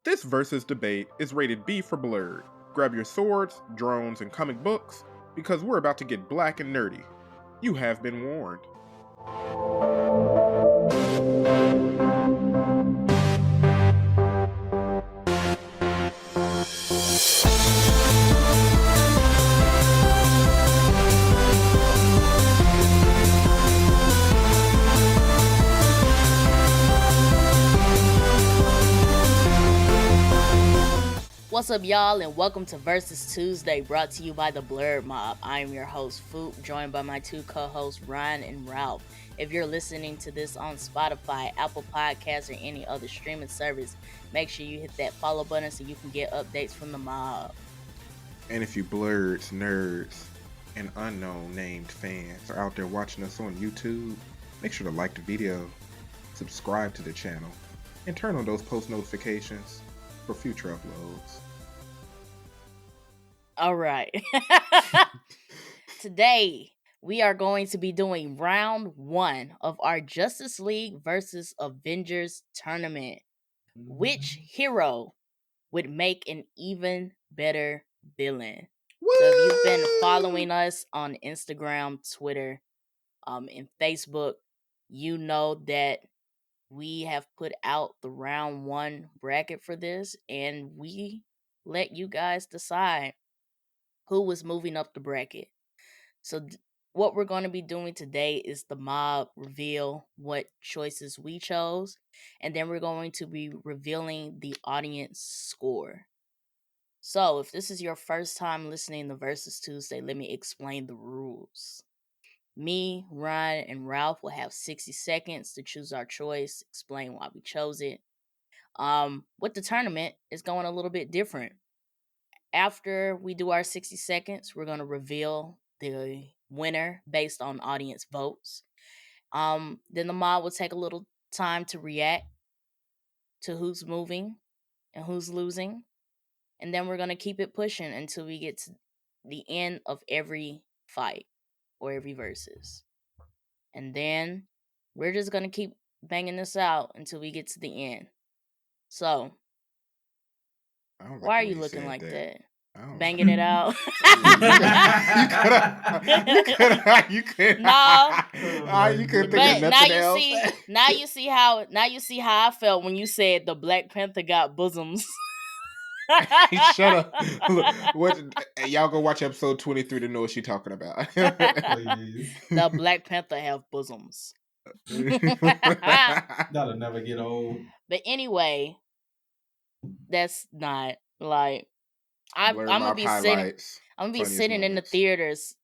This versus debate is rated B for blurred. Grab your swords, drones, and comic books because we're about to get black and nerdy. You have been warned. What's up, y'all, and welcome to Versus Tuesday, brought to you by the Blurred Mob. I am your host, Foop, joined by my two co-hosts, Ryan and Ralph. If you're listening to this on Spotify, Apple Podcasts, or any other streaming service, make sure you hit that follow button so you can get updates from the mob. And if you blurreds, nerds, and unknown named fans are out there watching us on YouTube, make sure to like the video, subscribe to the channel, and turn on those post notifications for future uploads. All right. Today, we are going to be doing round 1 of our Justice League versus Avengers tournament. Which hero would make an even better villain? Woo! So if you've been following us on Instagram, Twitter, and Facebook, you know that we have put out the round 1 bracket for this, and we let you guys decide who was moving up the bracket. So what we're going to be doing today is the mob reveal what choices we chose, and then we're going to be revealing the audience score. So if this is your first time listening to Versus Tuesday, let me explain the rules. Me, Ryan, and Ralph will have 60 seconds to choose our choice, explain why we chose it. With the tournament, it's going a little bit different. After we do our 60 seconds, we're going to reveal the winner based on audience votes. Then the mob will take a little time to react to who's moving and who's losing. And then we're going to keep it pushing until we get to the end of every fight or every versus. And then we're just going to keep banging this out until we get to the end. So, why are you looking like that? Banging it out. You could. No. You could think But of now nothing you else. see, now you see how I felt when you said the Black Panther got bosoms. Shut up. Look, y'all go watch episode 23 to know what she's talking about. The Black Panther have bosoms. That'll never get old. But anyway, that's not like I'm gonna be sitting in the theaters,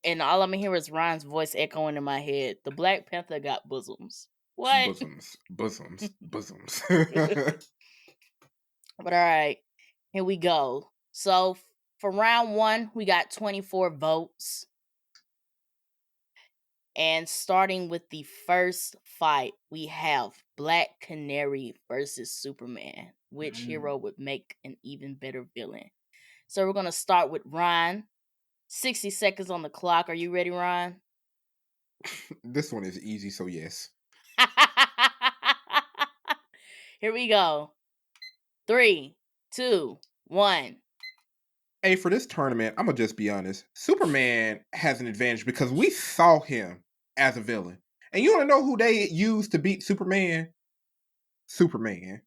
and all I'm gonna hear is Ryan's voice echoing in my head. The Black Panther got bosoms. What? Bosoms. But all right, here we go. So for round 1, we got 24 votes. And starting with the first fight, we have Black Canary versus Superman. Which hero would make an even better villain? So we're going to start with Ryan. 60 seconds on the clock. Are you ready, Ryan? This one is easy, so yes. Here we go. 3, 2, 1. Hey, for this tournament, I'm going to just be honest. Superman has an advantage because we saw him as a villain. And you want to know who they used to beat Superman? Superman.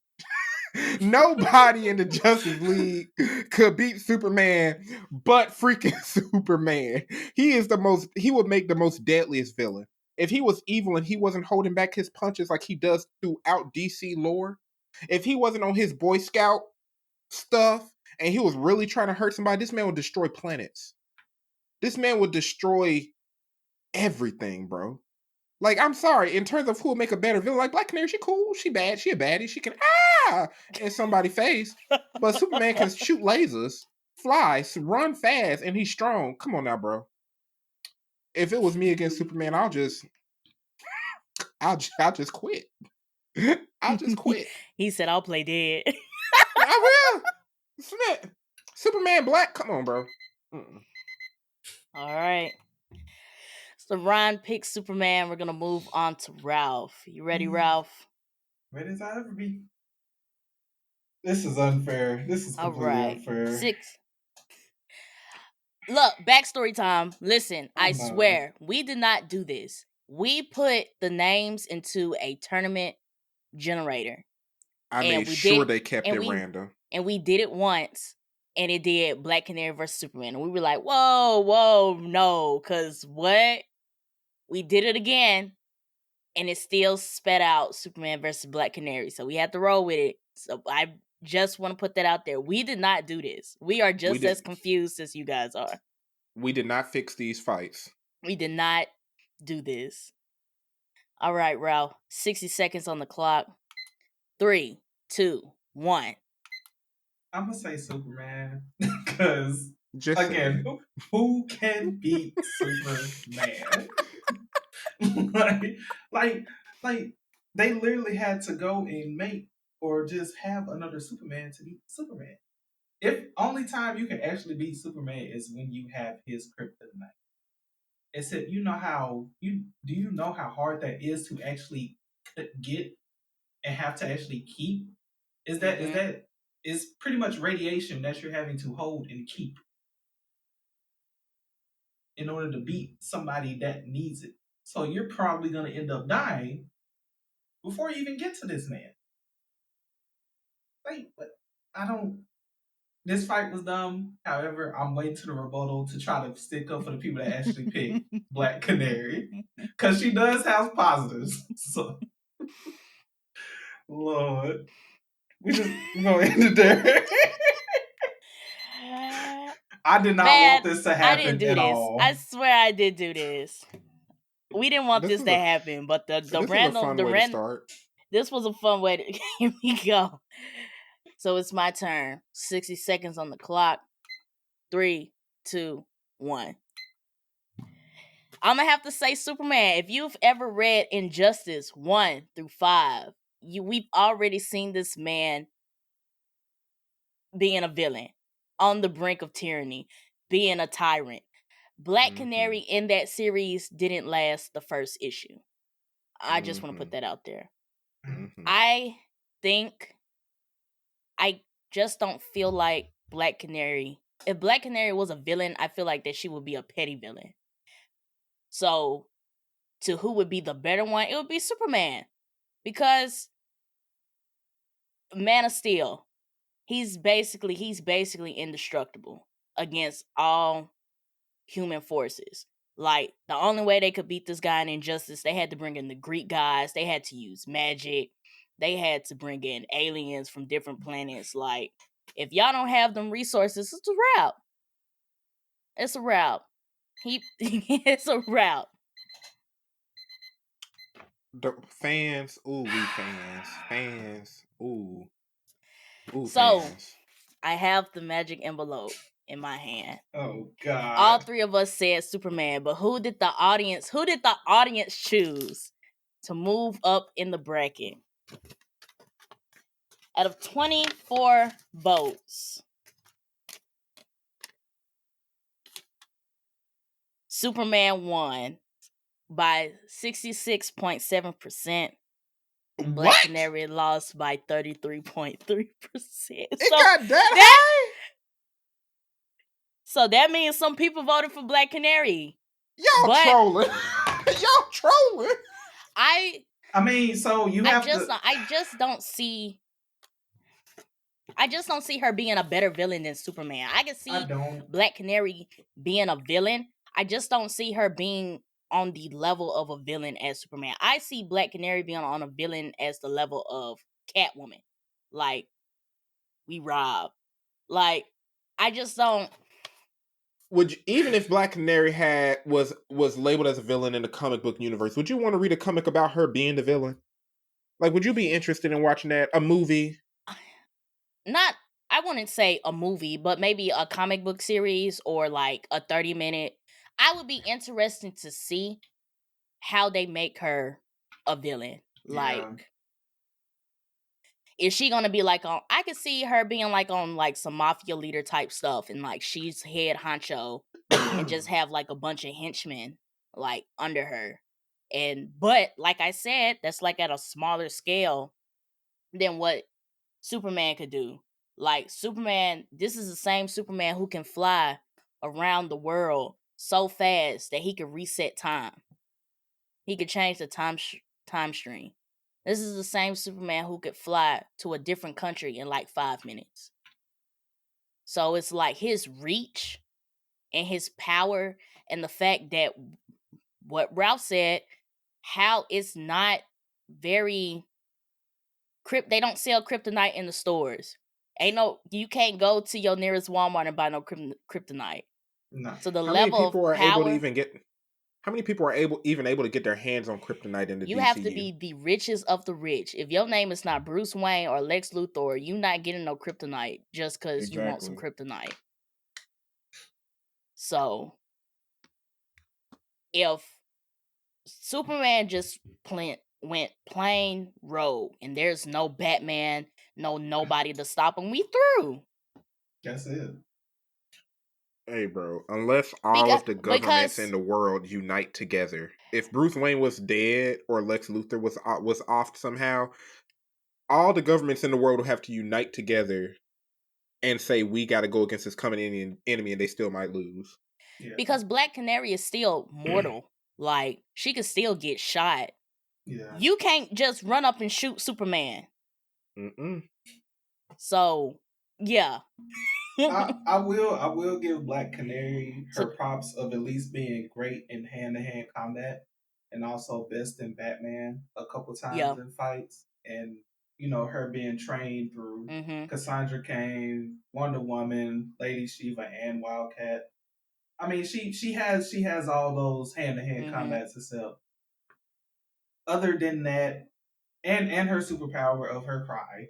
Nobody in the Justice League could beat Superman but freaking Superman. He would make the most deadliest villain. If he was evil and he wasn't holding back his punches like he does throughout DC lore, if he wasn't on his Boy Scout stuff and he was really trying to hurt somebody, this man would destroy planets. This man would destroy everything, bro. Like, I'm sorry, in terms of who will make a better villain, like Black Canary, she cool, she bad, she a baddie, she can in somebody's face. But Superman can shoot lasers, fly, run fast, and he's strong. Come on now, bro. If it was me against Superman, I'll just quit. I'll just quit. He said, "I'll play dead." I will. Superman Black, come on, bro. All right. So Ryan picks Superman. We're gonna move on to Ralph. You ready, Ralph? Ready as I'll ever be. This is unfair. This is All completely right. unfair. 6. Look, backstory time. Listen, Oh I no. swear, we did not do this. We put the names into a tournament generator. I And made we did sure it they kept and it we random. and we did it once, and it did Black Canary versus Superman. And we were like, whoa, no, cause what? We did it again, and it still spat out Superman versus Black Canary. So we had to roll with it. So I just want to put that out there. We did not do this. We are We just as did. confused as you guys are. We did not fix these fights. We did not do this. All right, Ralph. 60 seconds on the clock. 3, 2, 1. I'm gonna say Superman because Just say again, it. who can beat Superman? like, like, like they literally had to go and make or just have another Superman to beat Superman. If only time you can actually beat Superman is when you have his kryptonite. Except you know how hard that is to actually get and have to actually keep? Is that is Mm-hmm. that is pretty much radiation that you're having to hold and keep in order to beat somebody that needs it. So you're probably gonna end up dying before you even get to this man. Like, but I don't. This fight was dumb. However, I'm waiting to the rebuttal to try to stick up for the people that actually pick Black Canary because she does have positives. So, Lord, we're gonna end it there. I did not want Man, this to I didn't happen do at this. I all. swear I did do this. We didn't want This this was to a happen, but the this was a random fun the way to random start. this was a fun way to here we go. So it's my turn. 60 seconds on the clock. 3, 2, 1. I'm gonna have to say Superman. If you've ever read Injustice 1 through 5, we've already seen this man being a villain, on the brink of tyranny, being a tyrant. Black Mm-hmm. Canary in that series didn't last the first issue. I just want to Mm-hmm. put that out there. Mm-hmm. I think I just don't feel like Black Canary. If Black Canary was a villain, I feel like that she would be a petty villain. So, to who would be the better one? It would be Superman, because Man of Steel, he's basically indestructible against all human forces. Like, the only way they could beat this guy in Injustice, they had to bring in the Greek guys, they had to use magic, they had to bring in aliens from different planets. Like, if y'all don't have them resources, it's a wrap. It's a wrap. It's a wrap. The fans, ooh, we fans, ooh, So, fans. I have the magic envelope in my hand. Oh All God. three of us said Superman, but who did the audience choose to move up in the bracket? Out of 24 votes, Superman won by 66.7%. Black What? Canary lost by 33.3%. It So got that that high? so that means some people voted for Black Canary. Y'all But trolling. Y'all trolling. I I mean, so you I have just to. I just don't see her being a better villain than Superman. I can I see don't. Black Canary being a villain. I just don't see her being on the level of a villain as Superman. I see Black Canary being on a villain as the level of Catwoman. Like, we rob. Like, I just don't. Would you, even if Black Canary was labeled as a villain in the comic book universe, would you want to read a comic about her being the villain? Like, would you be interested in watching that? A movie? Not, I wouldn't say a movie, but maybe a comic book series or like a 30-minute. I would be interested to see how they make her a villain. Like, Yeah. is she gonna be like on? I could see her being like on like some mafia leader type stuff, and like she's head honcho, and just have like a bunch of henchmen like under her. But like I said, that's like at a smaller scale than what Superman could do. Like Superman, this is the same Superman who can fly around the world so fast that he could reset time. He could change the time stream. This is the same Superman who could fly to a different country in like 5 minutes. So it's like his reach and his power and the fact that what Ralph said, how it's not very they don't sell kryptonite in the stores. You can't go to your nearest Walmart and buy no kryptonite. No. So the How many level of people are able to power, even get? How many people are able to get their hands on kryptonite in the you have to DCU? be the richest of the rich. If your name is not Bruce Wayne or Lex Luthor, you not getting no kryptonite just because you want some Exactly. kryptonite. So if Superman just went plain rogue and there's no Batman, nobody to stop him, we through. That's it. Hey, bro. Unless all of the governments in Because the world unite together, if Bruce Wayne was dead or Lex Luthor was off somehow, all the governments in the world will have to unite together and say we got to go against this coming enemy, and they still might lose. Yeah. because Black Canary is still mortal. Like, she could still get shot. Yeah. You can't just run up and shoot Superman. Mm-mm. So, yeah. I will give Black Canary her So, props of at least being great in hand-to-hand combat and also best in Batman a couple yeah. times in fights, and her being trained through Mm-hmm. Cassandra Cain, Wonder Woman, Lady Shiva, and Wildcat. I mean, she has all those hand-to-hand Mm-hmm. combats except other than that, and her superpower of her cry.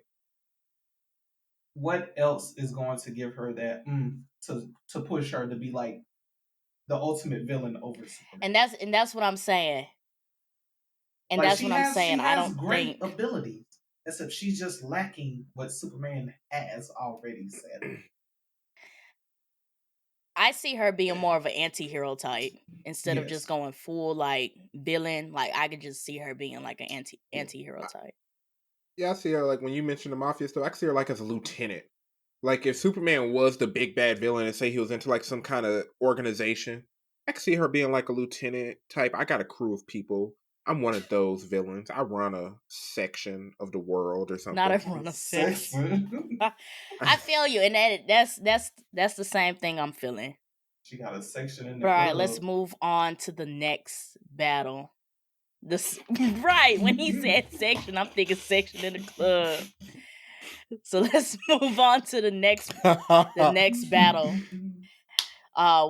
What else is going to give her that to push her to be like the ultimate villain over Superman? And that's what I'm saying. And Like that's what I'm saying. she I has don't great think abilities, except she's just lacking what Superman has already said. I see her being more of an anti-hero type instead of just Yes. going full like villain. Like I could just see her being like an anti-hero type. Yeah, I see her like when you mentioned the mafia stuff. I can see her like as a lieutenant. Like if Superman was the big bad villain and say he was into like some kind of organization, I could see her being like a lieutenant type. I got a crew of people. I'm one of those villains. I run a section of the world or Not something. everyone a sex. Sexton. I feel you, and that's the same thing I'm feeling. She got a section in the All right, let's club. move on to the next battle. This right when he said section, I'm thinking section in the club. So let's move on to the next battle.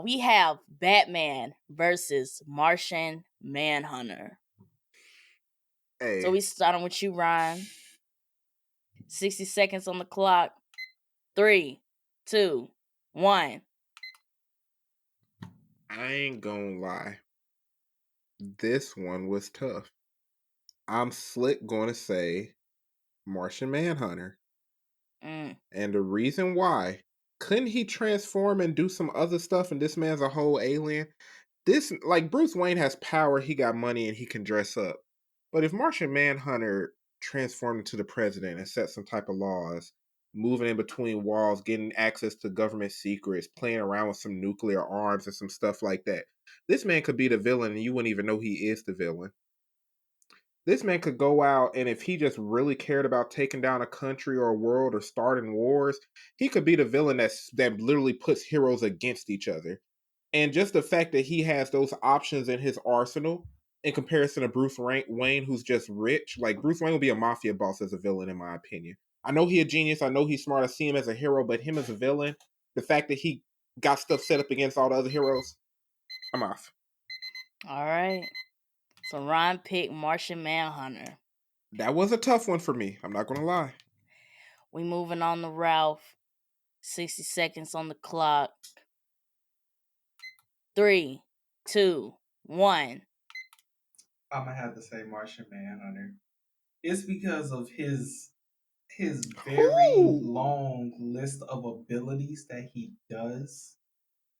We have Batman versus Martian Manhunter. So Hey, we starting with you, Ryan. 60 seconds on the clock. 3, 2, 1. I ain't gonna lie. This one was tough. I'm slick gonna say Martian Manhunter. Mm. And the reason why, couldn't he transform and do some other stuff and this man's a whole alien? This, like, Bruce Wayne has power, he got money, and he can dress up. But if Martian Manhunter transformed into the president and set some type of laws, moving in between walls, getting access to government secrets, playing around with some nuclear arms and some stuff like that, this man could be the villain and you wouldn't even know he is the villain. This man could go out and if he just really cared about taking down a country or a world or starting wars, he could be the villain that literally puts heroes against each other. And just the fact that he has those options in his arsenal in comparison to Bruce Wayne, who's just rich, like Bruce Wayne would be a mafia boss as a villain, in my opinion. I know he a genius. I know he's smart. I see him as a hero, but him as a villain, the fact that he got stuff set up against all the other heroes, I'm off. All right. So Ryan picked Martian Manhunter. That was a tough one for me. I'm not gonna lie. We moving on to Ralph. 60 seconds on the clock. 3, 2, 1. I'm gonna have to say Martian Manhunter. It's because of his very Who? long list of abilities that he does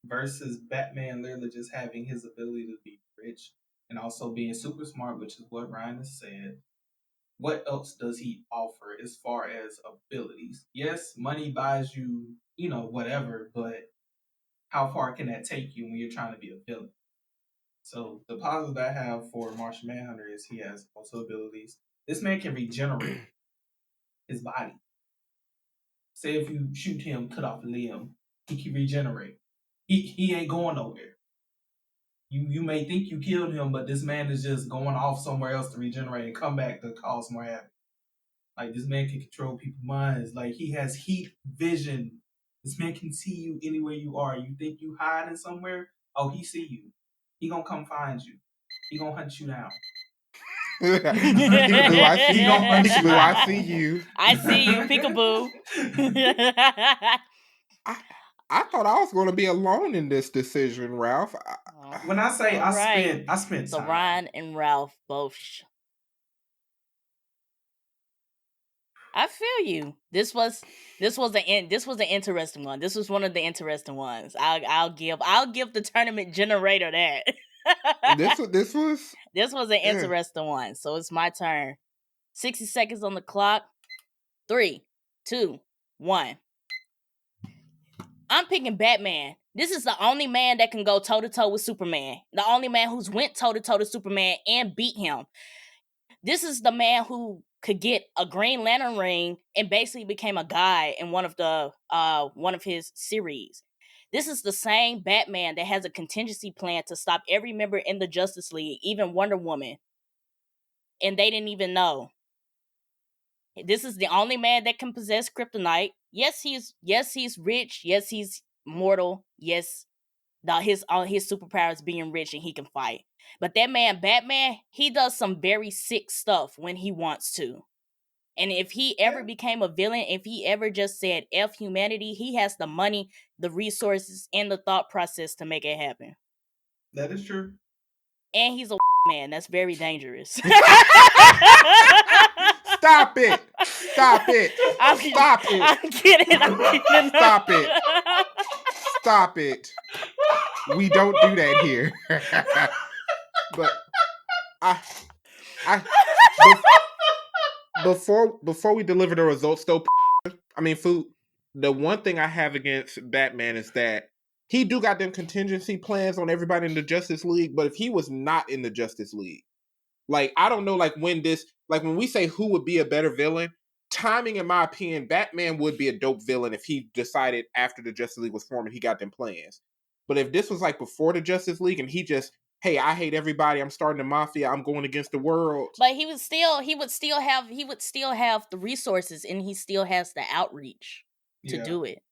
versus Batman literally just having his ability to be rich and also being super smart, which is what Ryan has said. what else does he offer as far as abilities? Yes, money buys you, whatever, but how far can that take you when you're trying to be a villain? So the positive I have for Martian Manhunter is he has also abilities. This man can regenerate his body. Say if you shoot him, cut off a limb, he can regenerate. He ain't going nowhere. You may think you killed him, but this man is just going off somewhere else to regenerate and come back to cause more havoc. Like, this man can control people's minds. Like, he has heat vision. This man can see you anywhere you are. You think you hiding somewhere? Oh, he see you. He gonna come find you. He gonna hunt you down. Peekaboo, I see He you. gonna hunt you Peekaboo, I down. see you. I see you, peekaboo. I thought I was going to be alone in this decision, Ralph. When I say All right. I spent So time. Ryan and Ralph both. I feel you. This was an interesting one. This was one of the interesting ones. I'll give the tournament generator that. This was an interesting one. So it's my turn. 60 seconds on the clock. 3, 2, 1. I'm picking Batman. This is the only man that can go toe to toe with Superman. The only man who's went toe to toe to Superman and beat him. This is the man who could get a Green Lantern ring and basically became a guy in one of his series. This is the same Batman that has a contingency plan to stop every member in the Justice League, even Wonder Woman. And they didn't even know. This is the only man that can possess kryptonite. Yes, he's rich. Yes, he's mortal. Yes, his superpowers being rich and he can fight. But that man, Batman, he does some very sick stuff when he wants to. And if he ever became a villain, if he ever just said F humanity, he has the money, the resources, and the thought process to make it happen. That is true. And he's a man. That's very dangerous. Stop it. Stop it. Stop it. I'm kidding. Stop it. Stop it. We don't do that here. But before we deliver the results though, Food, the one thing I have against Batman is that he do got them contingency plans on everybody in the Justice League, but if he was not in the Justice League, like, I don't know, like, when we say who would be a better villain, timing, in my opinion, Batman would be a dope villain if he decided after the Justice League was formed and he got them plans. But if this was like before the Justice League and he just, hey, I hate everybody, I'm starting the mafia, I'm going against the world. But he would still have the resources, and he still has the outreach to do it.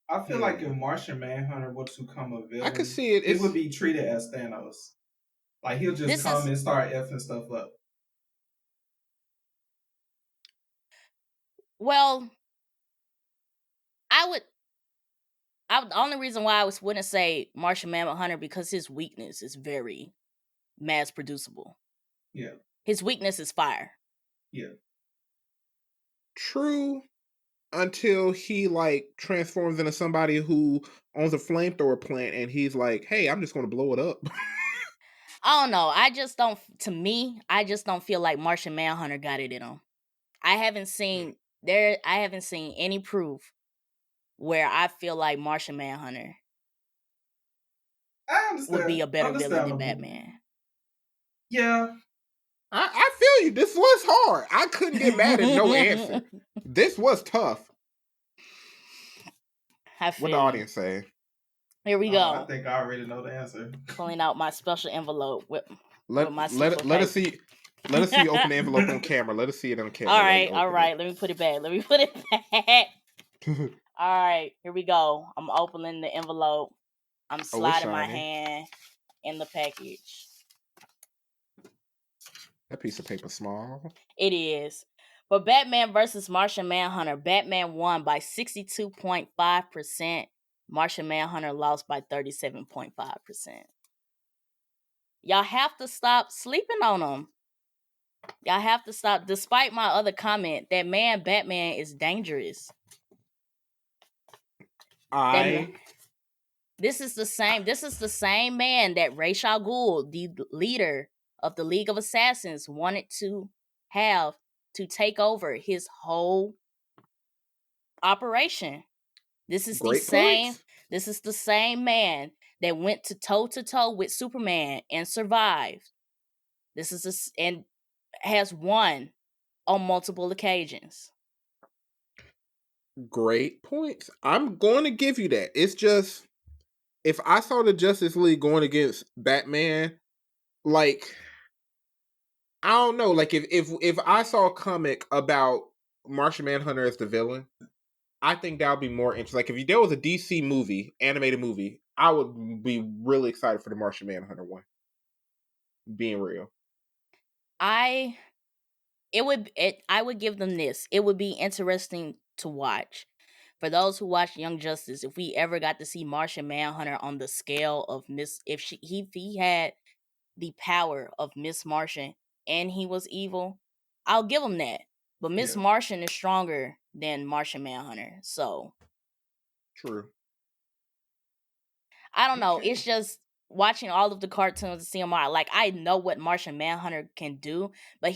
I feel like if Martian Manhunter were to become a villain, I could see it. It would be treated as Thanos. Like, he'll just come and start effing stuff up. Well, the only reason why I wouldn't say Martian Manhunter, because his weakness is very mass producible. Yeah. His weakness is fire. Yeah. True. Until he, like, transforms into somebody who owns a flamethrower plant and he's like, hey, I'm just going to blow it up. I don't know. I just don't feel like Martian Manhunter got it in him. I haven't seen any proof where I feel like Martian Manhunter would be a better villain than Batman. Yeah. I feel you. This was hard. I couldn't get mad at no answer. This was tough. What the audience say? Here we go. I think I already know the answer. Pulling out my special envelope with my let us see. Let us see you open the envelope on camera. Let us see it on camera. All right. Let me put it back. All right, here we go. I'm opening the envelope. I'm sliding my hand in the package. That piece of paper small. It is. For Batman versus Martian Manhunter, Batman won by 62.5%. Martian Manhunter lost by 37.5%. Y'all have to stop sleeping on him. Y'all have to stop. Despite my other comment, that man Batman is dangerous. This is the same man that Ra's al Ghul, the leader of the League of Assassins, wanted to have to take over his whole operation. This is the Great same. points. This is the same man that went to toe with Superman and survived. This is and has won on multiple occasions. Great points. I'm going to give you that. It's just, if I saw the Justice League going against Batman, like, I don't know. Like, if I saw a comic about Martian Manhunter as the villain, I think that would be more interesting. Like, if there was a DC movie, animated movie, I would be really excited for the Martian Manhunter one. Being real, I would give them this. It would be interesting to watch. For those who watch Young Justice, if we ever got to see Martian Manhunter on the scale of if he had the power of Miss Martian and he was evil, I'll give him that. But Miss Martian is stronger than Martian Manhunter, so true. I don't know. Okay. It's just watching all of the cartoons of CMR. Like, I know what Martian Manhunter can do, but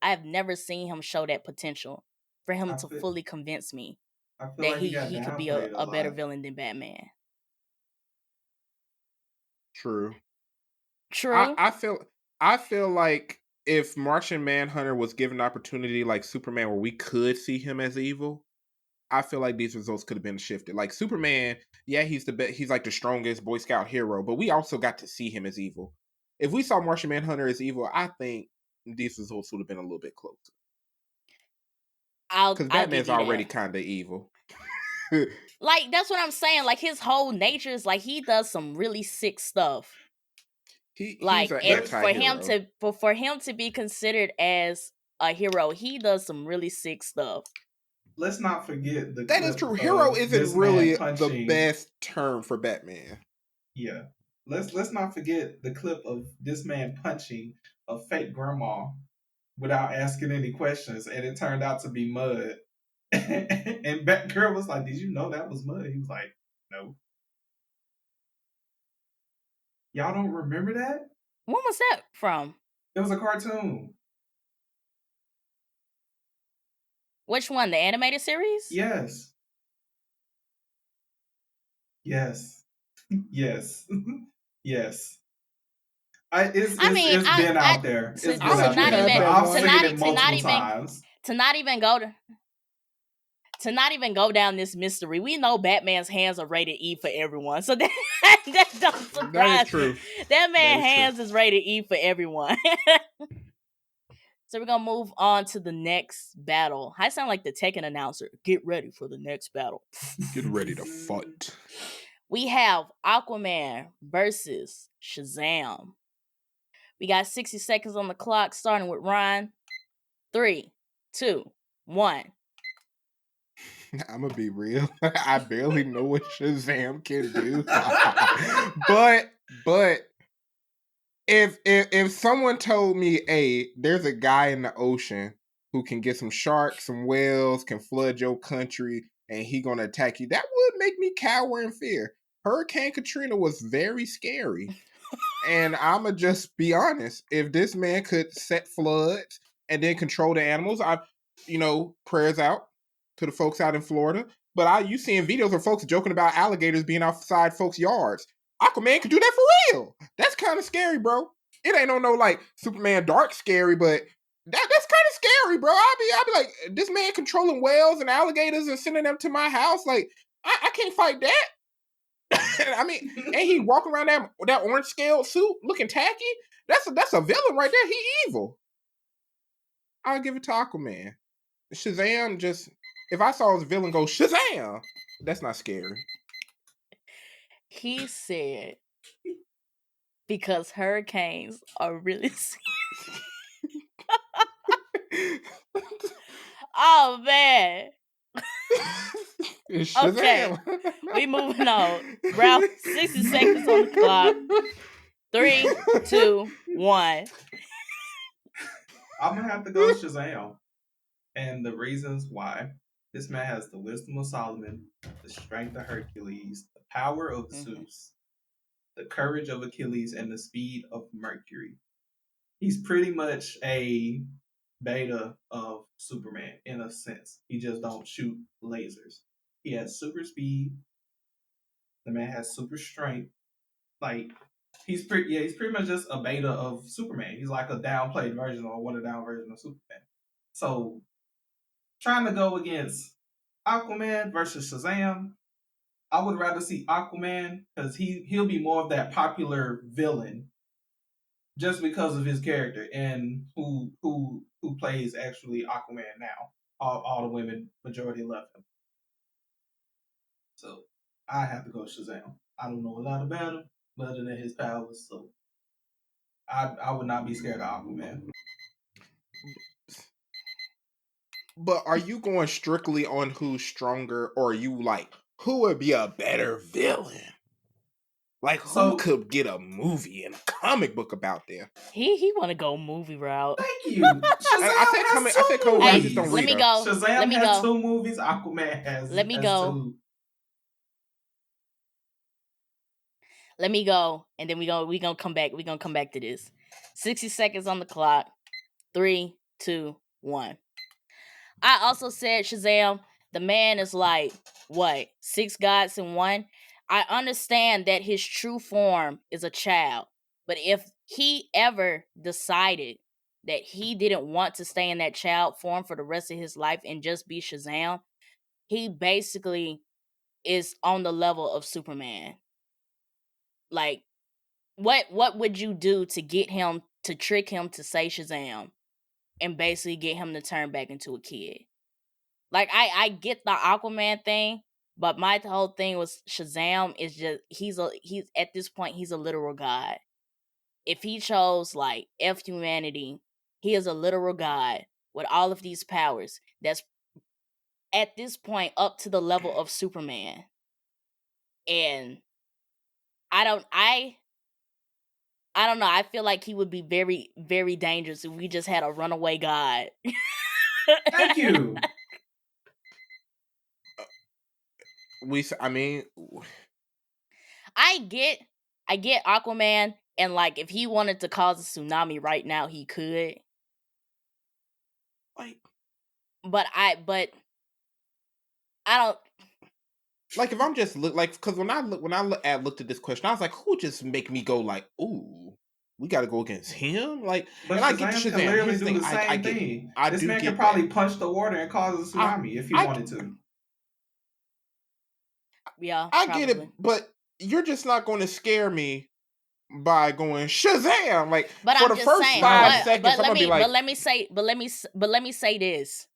I've never seen him show that potential for him to fully convince me I feel that like he got he could be downplayed a a better lot. villain than Batman. True. True. I feel like if Martian Manhunter was given an opportunity like Superman where we could see him as evil, I feel like these results could have been shifted. Like Superman, yeah, he's like the strongest Boy Scout hero, but we also got to see him as evil. If we saw Martian Manhunter as evil, I think these results would have been a little bit closer. Because I'll give Batman's you already that. kind of evil. Like, that's what I'm saying. Like, his whole nature is like he does some really sick stuff. He's an and anti-hero. for him to be considered as a hero, he does some really sick stuff. Let's not forget the That is clip true. Hero of isn't this man really the punching. best term for Batman. Yeah. Let's not forget the clip of this man punching a fake grandma without asking any questions, and it turned out to be mud. And Batgirl was like, "Did you know that was mud?" He was like, "No." Y'all don't remember that? When was that from? It was a cartoon. Which one? The animated series? Yes. Yes. Yes. Yes. It's been out there. It's been out there. But I've seen it multiple times. To not even go down this mystery, we know Batman's hands are rated E for everyone, so that don't surprise that is true. me. That man's hands is rated E for everyone. So we're gonna move on to the next battle. I sound like the Tekken announcer. Get ready for the next battle. Get ready to fight. We have Aquaman versus Shazam. We got 60 seconds on the clock, starting with Ryan. 3, 2, 1. I'm gonna be real. I barely know what Shazam can do. but if someone told me, hey, there's a guy in the ocean who can get some sharks, some whales, can flood your country, and he gonna attack you, that would make me cower in fear. Hurricane Katrina was very scary. And I'ma just be honest. If this man could set floods and then control the animals, prayers out to the folks out in Florida. But you seeing videos of folks joking about alligators being outside folks' yards. Aquaman could do that for real. That's kind of scary, bro. It ain't no like Superman dark scary, but that's kind of scary, bro. I'll be like, this man controlling whales and alligators and sending them to my house. Like, I can't fight that. I mean, and he walking around that orange scale suit looking tacky. That's a villain right there. He evil. I'll give it to Aquaman. Shazam, just if I saw his villain go Shazam, that's not scary. He said because hurricanes are really Oh man. Okay. We moving on. Round 60 seconds on the clock. 3, 2, 1. I'm gonna have to go Shazam. And the reasons why: this man has the wisdom of Solomon, the strength of Hercules, the power of Zeus, the courage of Achilles, and the speed of Mercury. He's pretty much a beta of Superman in a sense. He just don't shoot lasers. He has super speed. The man has super strength. Like he's pretty much just a beta of Superman. He's like a downplayed version or watered down version of Superman. So trying to go against Aquaman versus Shazam, I would rather see Aquaman because he'll be more of that popular villain just because of his character and who plays actually Aquaman now. All the women majority love him. So I have to go Shazam. I don't know a lot about him other than his powers, so I would not be scared of Aquaman. But are you going strictly on who's stronger, or are you like, who would be a better villain? Like, who So could get a movie and a comic book about them? He want to go movie route. thank you. Shazam I said has I said two comic book. I Hey, just don't movies. let read me them. go. Shazam Let me has go. 2 movies. Aquaman has Let me has go. 2. Let me go, and then we gonna come back. We gonna come back to this. 60 seconds on the clock. 3, 2, 1. I also said Shazam. The man is like what 6 gods in one. I understand that his true form is a child, but if he ever decided that he didn't want to stay in that child form for the rest of his life and just be Shazam, he basically is on the level of Superman. Like, what would you do to get him to trick him to say Shazam and basically get him to turn back into a kid? Like, I get the Aquaman thing, but my whole thing was Shazam is just he's at this point he's a literal god. If he chose like F humanity, he is a literal god with all of these powers that's at this point up to the level of Superman. And I don't know. I feel like he would be very, very dangerous if we just had a runaway god. Thank you. I mean, I get Aquaman, and like if he wanted to cause a tsunami right now, he could. like, But I don't. like if I'm just like, because when I looked at this question, I was like, who would just make me go like, ooh, we got to go against him? Like, But and I get Shazam can Shazam. literally Here's the do thing, the I same get it. thing. I This do man can get that. probably punch the water and cause a I tsunami if he I wanted to. Yeah, I get probably. it, but you're just not going to scare me by going Shazam. Like But for I'm the just first saying. No. 5 seconds, I'm gonna be like, Let me say this.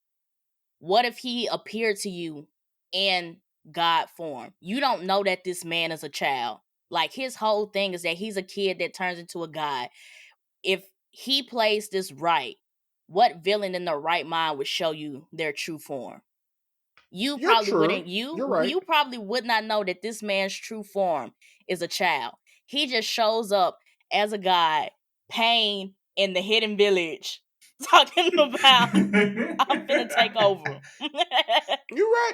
What if he appeared to you in God form? You don't know that this man is a child. Like his whole thing is that he's a kid that turns into a god. If he plays this right, what villain in their right mind would show you their true form? You you're probably true. wouldn't. You're right. You probably would not know that this man's true form is a child. He just shows up as a god, Pain in the hidden village, talking about I'm finna take over. You're right.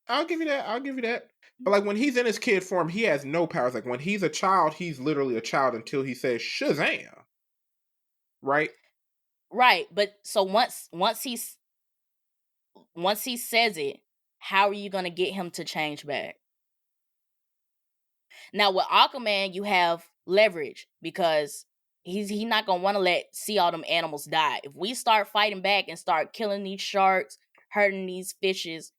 I'll give you that. I'll give you that. But like when he's in his kid form, he has no powers. Like when he's a child, he's literally a child until he says Shazam. Right? Right, but so once he says it, how are you gonna get him to change back? Now with Aquaman, you have leverage because he's not gonna want to see all them animals die. If we start fighting back and start killing these sharks, hurting these fishes,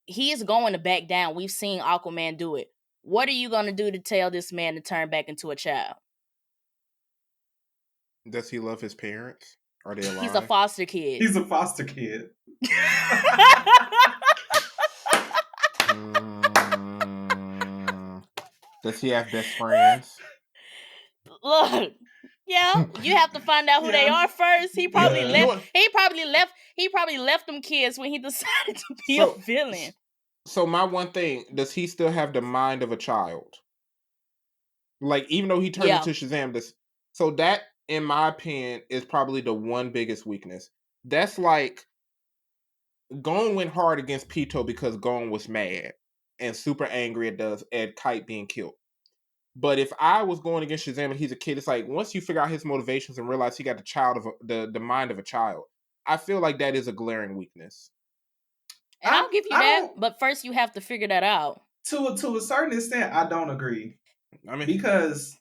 he is going to back down. We've seen Aquaman do it. What are you gonna do to tell this man to turn back into a child? Does he love his parents? Are they He's a alive? foster kid. He's a foster kid. Does he have best friends? Look, yeah, you have to find out who they Yeah. are first. He probably Yeah. left. He probably left them kids when he decided to be a villain. So my one thing, does he still have the mind of a child? Like even though he turns Yeah, into Shazam, so that in my opinion is probably the one biggest weakness. That's like Gon went hard against Pito because Gon was mad and super angry at Kite being killed. But if I was going against Shazam and he's a kid, it's like once you figure out his motivations and realize he got the mind of a child, I feel like that is a glaring weakness. And I'll give you I that, don't. but first you have to figure that out. To a certain extent, I don't agree. I mean, Because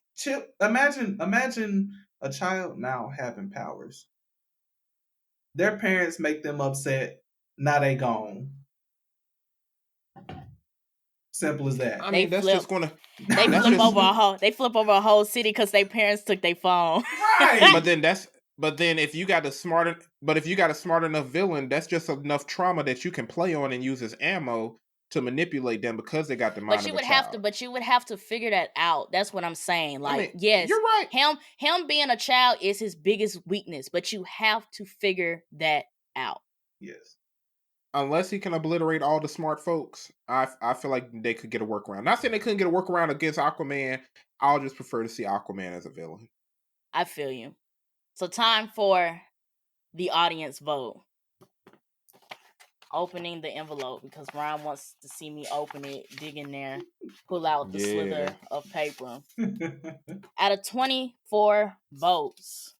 imagine a child now having powers. Their parents make them upset. Now they gone. Simple as that. I They mean that's flip. just gonna They that's flip just over a whole. They flip over a whole city because their parents took their phone. Right. but then if you got a smart enough villain, that's just enough trauma that you can play on and use as ammo to manipulate them because they got the mind But you of a would have child. to. But you would have to figure that out. That's what I'm saying. I Like, mean, yes, you're right. him being a child is his biggest weakness. But you have to figure that out. Yes. Unless he can obliterate all the smart folks, I feel like they could get a workaround. Not saying they couldn't get a workaround against Aquaman. I'll just prefer to see Aquaman as a villain. I feel you. So time for the audience vote. Opening the envelope because Ryan wants to see me open it, dig in there, pull out the slither of paper. Out of 24 votes,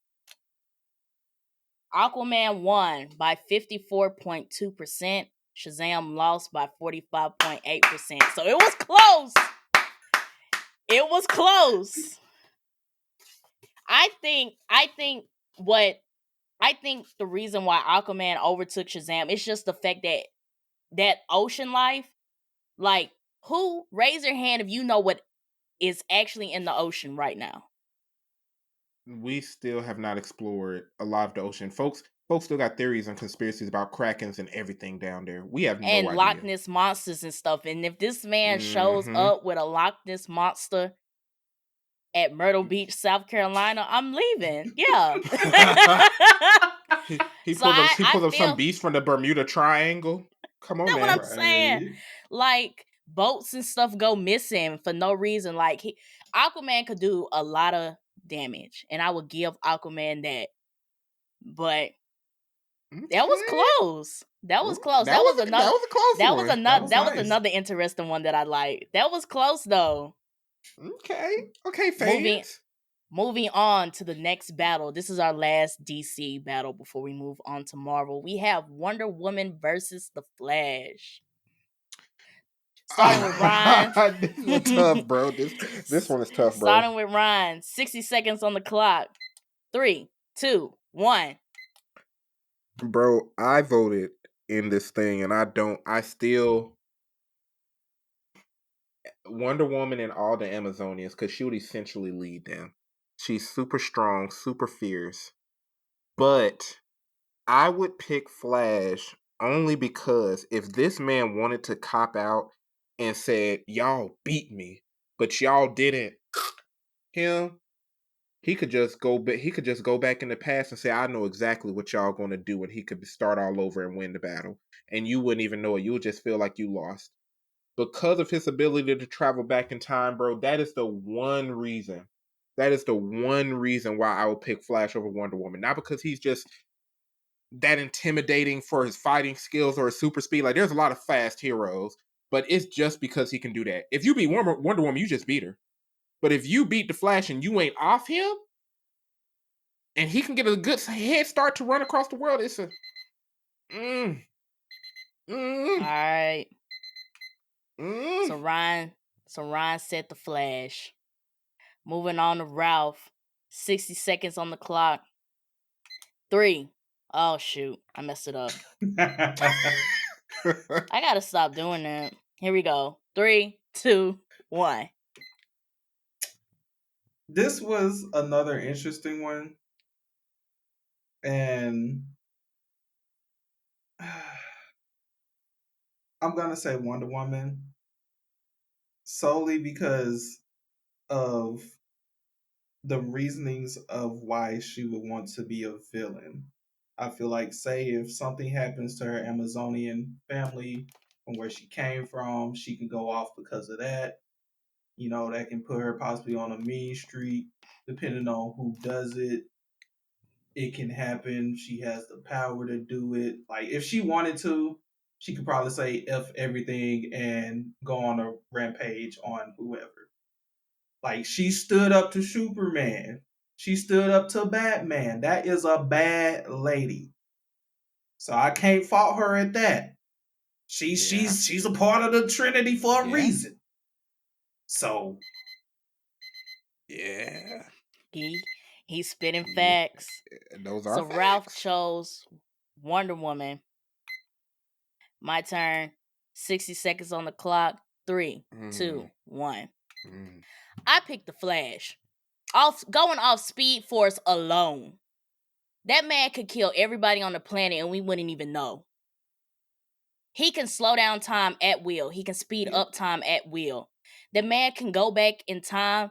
Aquaman won by 54.2%. Shazam lost by 45.8%. So it was close. It was close. I think the reason why Aquaman overtook Shazam is just the fact that ocean life, like, who raise your hand if you know what is actually in the ocean right now? We still have not explored a lot of the ocean. Folks still got theories and conspiracies about krakens and everything down there. We have no And Loch idea. Ness monsters and stuff. And if this man shows Mm-hmm. up with a Loch Ness monster at Myrtle Beach, South Carolina, I'm leaving. Yeah. He So pulled up I some feel beast from the Bermuda Triangle. Come on, that's what man. I'm saying. Right. Like, boats and stuff go missing for no reason. Like, Aquaman could do a lot of damage, and I would give Aquaman that. But that was Okay. close. That was close. That was a close That was one. another. was That was nice. another interesting one that I liked. That was close though. Okay, fans. Moving on to the next battle. This is our last DC battle before we move on to Marvel. We have Wonder Woman versus the Flash. Starting with Ryan. This is tough, bro. This one is tough, bro. Starting with Ryan. 60 seconds on the clock. 3, 2, 1. Bro, I voted in this thing, and I still Wonder Woman and all the Amazonians, because she would essentially lead them. She's super strong, super fierce. But I would pick Flash only because if this man wanted to cop out and said, y'all beat me, but y'all didn't him, he could just go back in the past and say, I know exactly what y'all gonna do, and he could start all over and win the battle. And you wouldn't even know it. You would just feel like you lost. Because of his ability to travel back in time, bro, that is the one reason. That is the one reason why I would pick Flash over Wonder Woman. Not because he's just that intimidating for his fighting skills or his super speed. Like, there's a lot of fast heroes, but it's just because he can do that. If you beat Wonder Woman, you just beat her. But if you beat the Flash and you ain't off him, and he can get a good head start to run across the world, it's a All right. So Ryan said the Flash. Moving on to Ralph. 60 seconds on the clock. 3. Oh shoot, I messed it up. I gotta stop doing that. Here we go. 3, 2, 1. This was another interesting one. And I'm going to say Wonder Woman solely because of the reasonings of why she would want to be a villain. I feel like, say, if something happens to her Amazonian family from where she came from, she can go off because of that. You know, that can put her possibly on a mean street, depending on who does it. It can happen. She has the power to do it. Like, if she wanted to, she could probably say F everything and go on a rampage on whoever. Like, she stood up to Superman. She stood up to Batman. That is a bad lady. So I can't fault her at that. She's a part of the Trinity for a reason. So yeah, he's spitting facts. Those are So facts. Ralph chose Wonder Woman. My turn. 60 seconds on the clock. 3, 2, 1. I picked the Flash. Going off Speed Force alone. That man could kill everybody on the planet and we wouldn't even know. He can slow down time at will. He can speed up time at will. The man can go back in time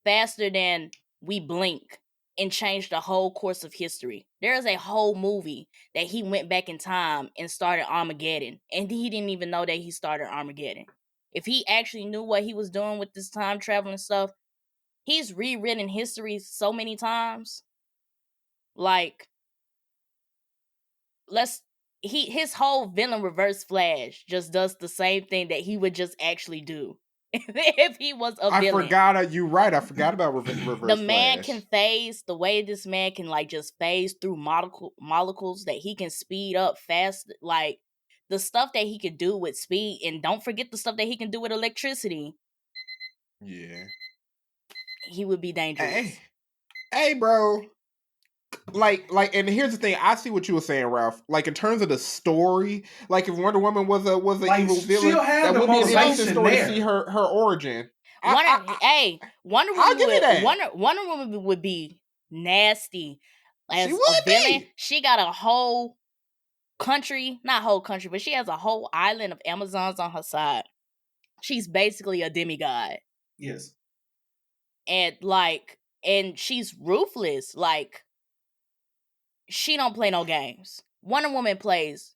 faster than we blink and change the whole course of history. There is a whole movie that he went back in time and started Armageddon, and he didn't even know that he started Armageddon. If he actually knew what he was doing with this time traveling stuff, he's rewritten history so many times. Like, his whole villain reverse Flash just does the same thing that he would just actually do if he was a villain. You're right. I forgot about reverse The man Flash. can phase the way this man can like just phase through molecules, that he can speed up fast, like the stuff that he could do with speed, and don't forget the stuff that he can do with electricity. Yeah, he would be dangerous. Hey, bro. Like, and here's the thing. I see what you were saying, Ralph. Like, in terms of the story, like if Wonder Woman was an like, evil villain, that would be an interesting story to see her origin. Wonder I'll give you that. Wonder Woman would be nasty as She would a villain. be. She got a whole country, not whole country, but she has a whole island of Amazons on her side. She's basically a demigod. Yes. And she's ruthless. Like, she don't play no games. Wonder Woman plays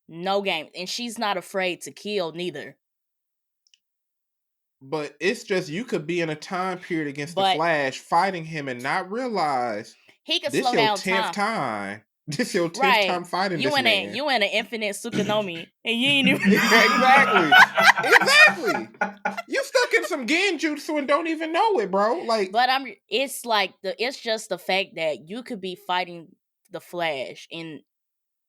no games, and she's not afraid to kill neither. But it's just, you could be in a time period against the Flash fighting him and not realize he could slow down time. This your 10th time fighting this man. You in an infinite Tsukunomi, and you ain't even exactly. You stuck in some genjutsu and don't even know it, bro. Like, but it's just the fact that you could be fighting the Flash, and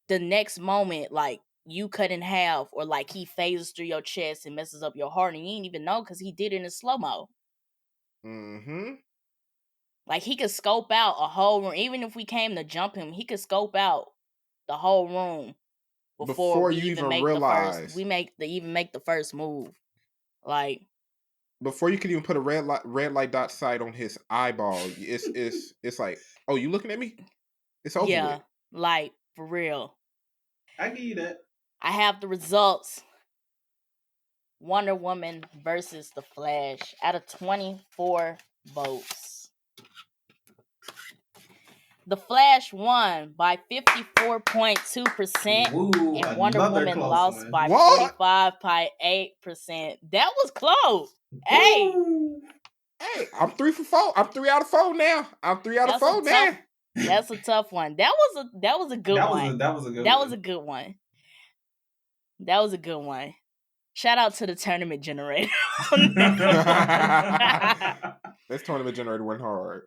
the next moment, like, you cut in half, or like he phases through your chest and messes up your heart, and you ain't even know because he did it in slow-mo. Like, he could scope out a whole room. Even if we came to jump him, he could scope out the whole room before you even make realize the first move. Like, before you can even put a red light dot sight on his eyeball, it's like, oh, you looking at me? It's over with. Like, for real. I give you that. I have the results. Wonder Woman versus the Flash out of 24 votes. The Flash won by 54.2%, and Wonder Woman lost by 45.8%. That was close. Hey, I'm 3 for 4. I'm 3 out of 4 now. I'm 3 out of 4 now. That's a tough one. That was a good one. That was a good one. Shout out to the tournament generator. This tournament generator went hard.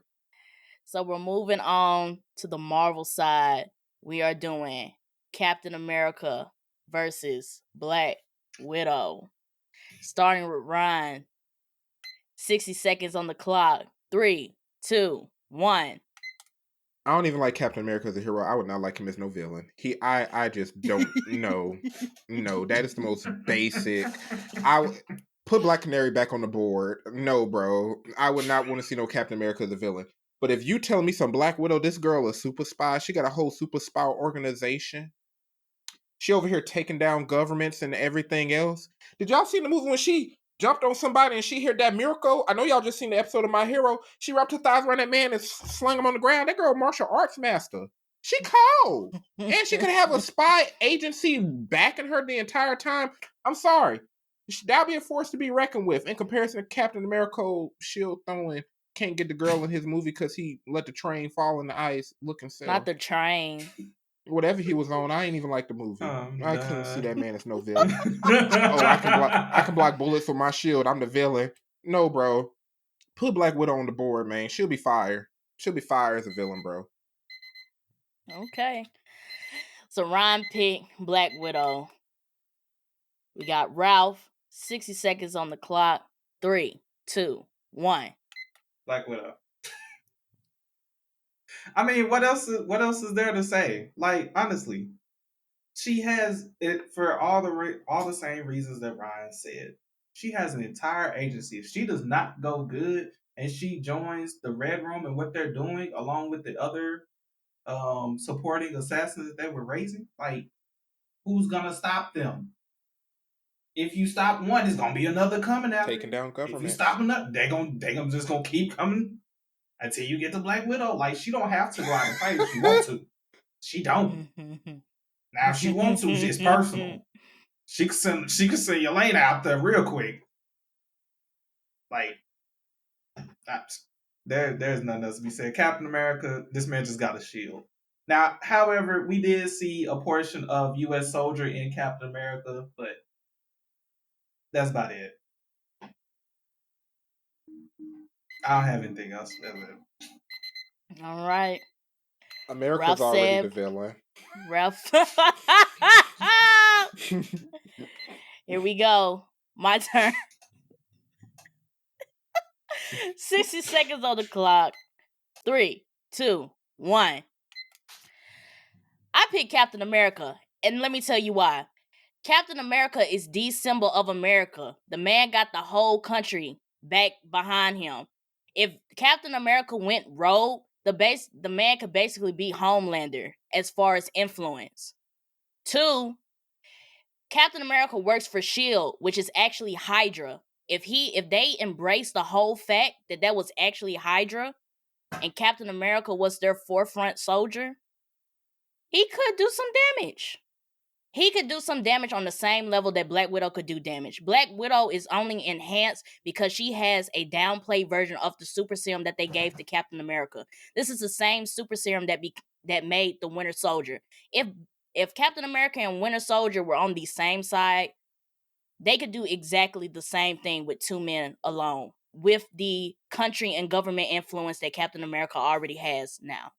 So we're moving on to the Marvel side. We are doing Captain America versus Black Widow. Starting with Ryan. 60 seconds on the clock. 3, 2, 1. I don't even like Captain America as a hero. I would not like him as no villain. I just don't know. No, that is the most basic. Put Black Canary back on the board. No, bro. I would not want to see no Captain America as a villain. But if you tell me some Black Widow, this girl is super spy. She got a whole super spy organization. She over here taking down governments and everything else. Did y'all see the movie when she jumped on somebody and she heard that miracle? I know y'all just seen the episode of My Hero. She wrapped her thighs around that man and slung him on the ground. That girl, martial arts master. She cold. And she could have a spy agency backing her the entire time. I'm sorry. That'll be a force to be reckoned with in comparison to Captain America shield throwing. Can't get the girl in his movie because he let the train fall in the ice looking self. Not the train. Whatever he was on, I ain't even like the movie. I couldn't see that man as no villain. I can block bullets with my shield. I'm the villain. No, bro. Put Black Widow on the board, man. She'll be fire. She'll be fire as a villain, bro. Okay. So Ryan picked Black Widow. We got Ralph. 60 seconds on the clock. 3, 2, 1. Black Widow. I mean, what else is there to say? Like, honestly, she has it for all the same reasons that Ryan said. She has an entire agency. If she does not go good and she joins the Red Room and what they're doing along with the other supporting assassins that they were raising, like, who's gonna stop them? If you stop one, there's gonna be another coming after. Taking down government. If you stop another, they gonna just gonna keep coming until you get to Black Widow. Like, she don't have to go out and fight if she want to. She don't. Now, if she wants to, it's personal. She could send Yelena out there real quick. Like, there's nothing else to be said. Captain America, this man just got a shield. Now, however, we did see a portion of U.S. soldier in Captain America, but that's about it. I don't have anything else. All right. America's Ralph already said- the villain. Ralph. Here we go. My turn. 60 seconds on the clock. 3, 2, 1. I picked Captain America, and let me tell you why. Captain America is the symbol of America. The man got the whole country back behind him. If Captain America went rogue, the man could basically be Homelander as far as influence. 2, Captain America works for S.H.I.E.L.D., which is actually Hydra. If they embraced the whole fact that was actually Hydra and Captain America was their forefront soldier, he could do some damage. He could do some damage on the same level that Black Widow could do damage. Black Widow is only enhanced because she has a downplay version of the super serum that they gave to Captain America. This is the same super serum that made the Winter Soldier. If Captain America and Winter Soldier were on the same side, they could do exactly the same thing with 2 men alone, with the country and government influence that Captain America already has now.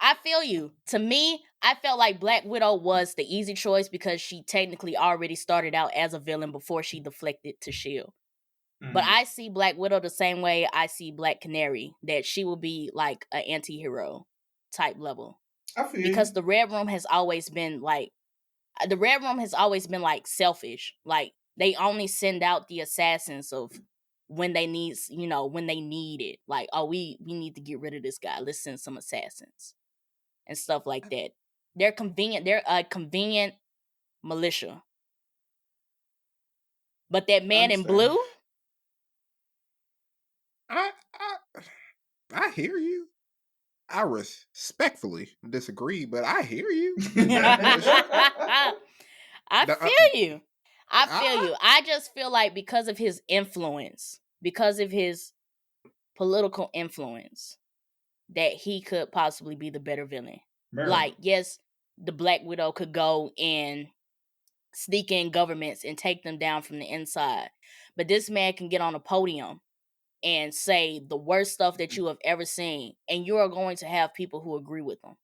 I feel you. To me, I felt like Black Widow was the easy choice because she technically already started out as a villain before she deflected to S.H.I.E.L.D. But I see Black Widow the same way I see Black Canary, that she will be like an anti-hero type level. I feel because you. the Red Room has always been like selfish. Like, they only send out the assassins of when they need it. Like, oh, we need to get rid of this guy. Let's send some assassins and stuff like that. They're convenient. They're a convenient militia. But that man in blue, I hear you. I respectfully disagree, but I hear you. I feel you. I just feel like because of his influence, because of his political influence, that he could possibly be the better villain. Like, yes, the Black Widow could go and sneak in governments and take them down from the inside. But this man can get on a podium and say the worst stuff that you have ever seen, and you are going to have people who agree with him.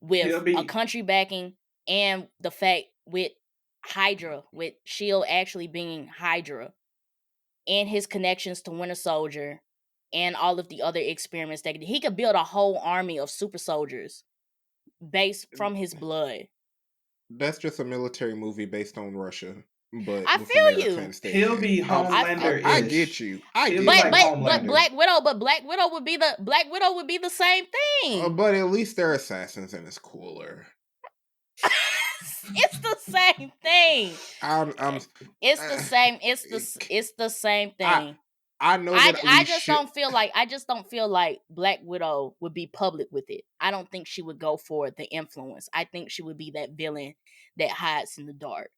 With a country backing and the fact with Hydra, with S.H.I.E.L.D. actually being Hydra, and his connections to Winter Soldier, and all of the other experiments that he could build a whole army of super soldiers based from his blood. That's just a military movie based on Russia, but I with feel America you. instead. He'll be Homelander-ish. I get you. But Black Widow would be the same thing. But at least they're assassins and it's cooler. It's the same thing. It's the same thing. I know that I just don't feel like Black Widow would be public with it. I don't think she would go for the influence. I think she would be that villain that hides in the dark.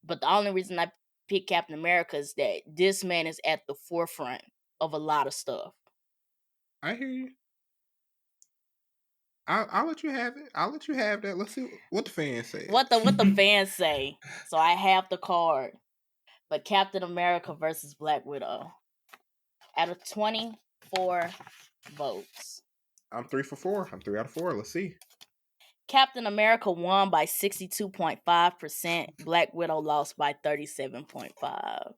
But the only reason I picked Captain America is that this man is at the forefront of a lot of stuff. I hear you. I'll let you have it. I'll let you have that. Let's see what the fans say. What the fans say. So I have the card. But Captain America versus Black Widow. Out of 24 votes. I'm 3 for 4. I'm 3 out of 4. Let's see. Captain America won by 62.5%. Black Widow lost by 37.5%.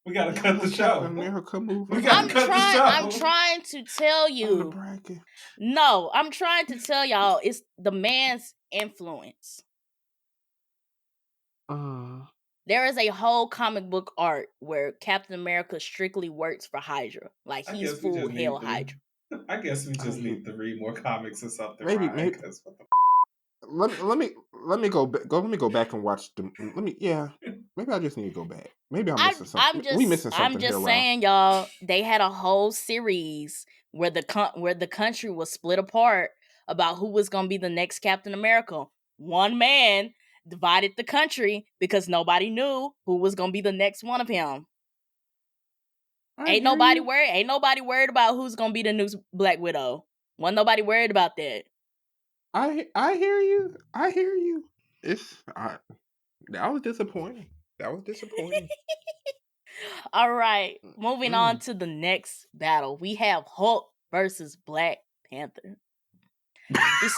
We gotta cut the show. Captain America move. We gotta cut the show. I'm trying to tell On the you. bracket. No, I'm trying to tell y'all it's the man's influence. There is a whole comic book art where Captain America strictly works for Hydra. Like he's full Hell Hydra. I guess we just need to read more comics or something. Maybe. Right? What the Let me go back and watch the. Maybe I just need to go back. Maybe I'm missing something. We missing something here, I'm just saying, y'all. They had a whole series where the country was split apart about who was gonna be the next Captain America. One man divided the country because nobody knew who was gonna be the next one of him. Ain't nobody worried about who's gonna be the new Black Widow. Wasn't nobody worried about that. I hear you. That was disappointing. All right, moving on to the next battle. We have Hulk versus Black Panther. We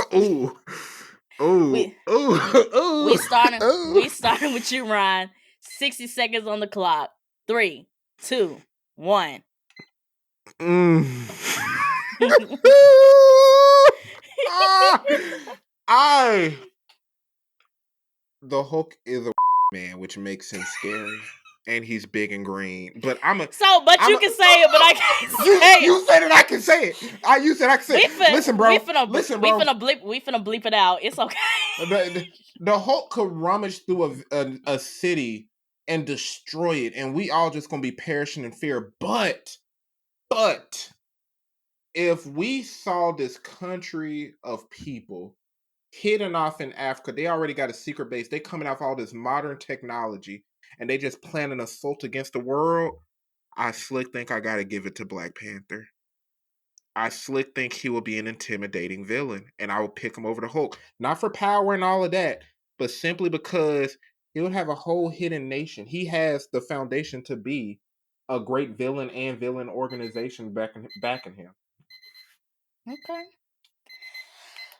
starting with you, Ryan. 60 seconds on the clock. 3, 2, 1. The Hulk is a man, which makes him scary, and he's big and green. But you can say it, but I can't say it. You said it. I can say it. You said I can say it. Listen, bro. We finna bleep it out. It's okay. The Hulk could rummage through a city and destroy it, and we all just gonna be perishing in fear. But if we saw this country of people hidden off in Africa, they already got a secret base. They coming off all this modern technology, and they just plan an assault against the world. I slick think I gotta give it to Black Panther. I slick think he will be an intimidating villain, and I will pick him over the Hulk. Not for power and all of that, but simply because he'll have a whole hidden nation. He has the foundation to be a great villain and villain organization backing him. Okay.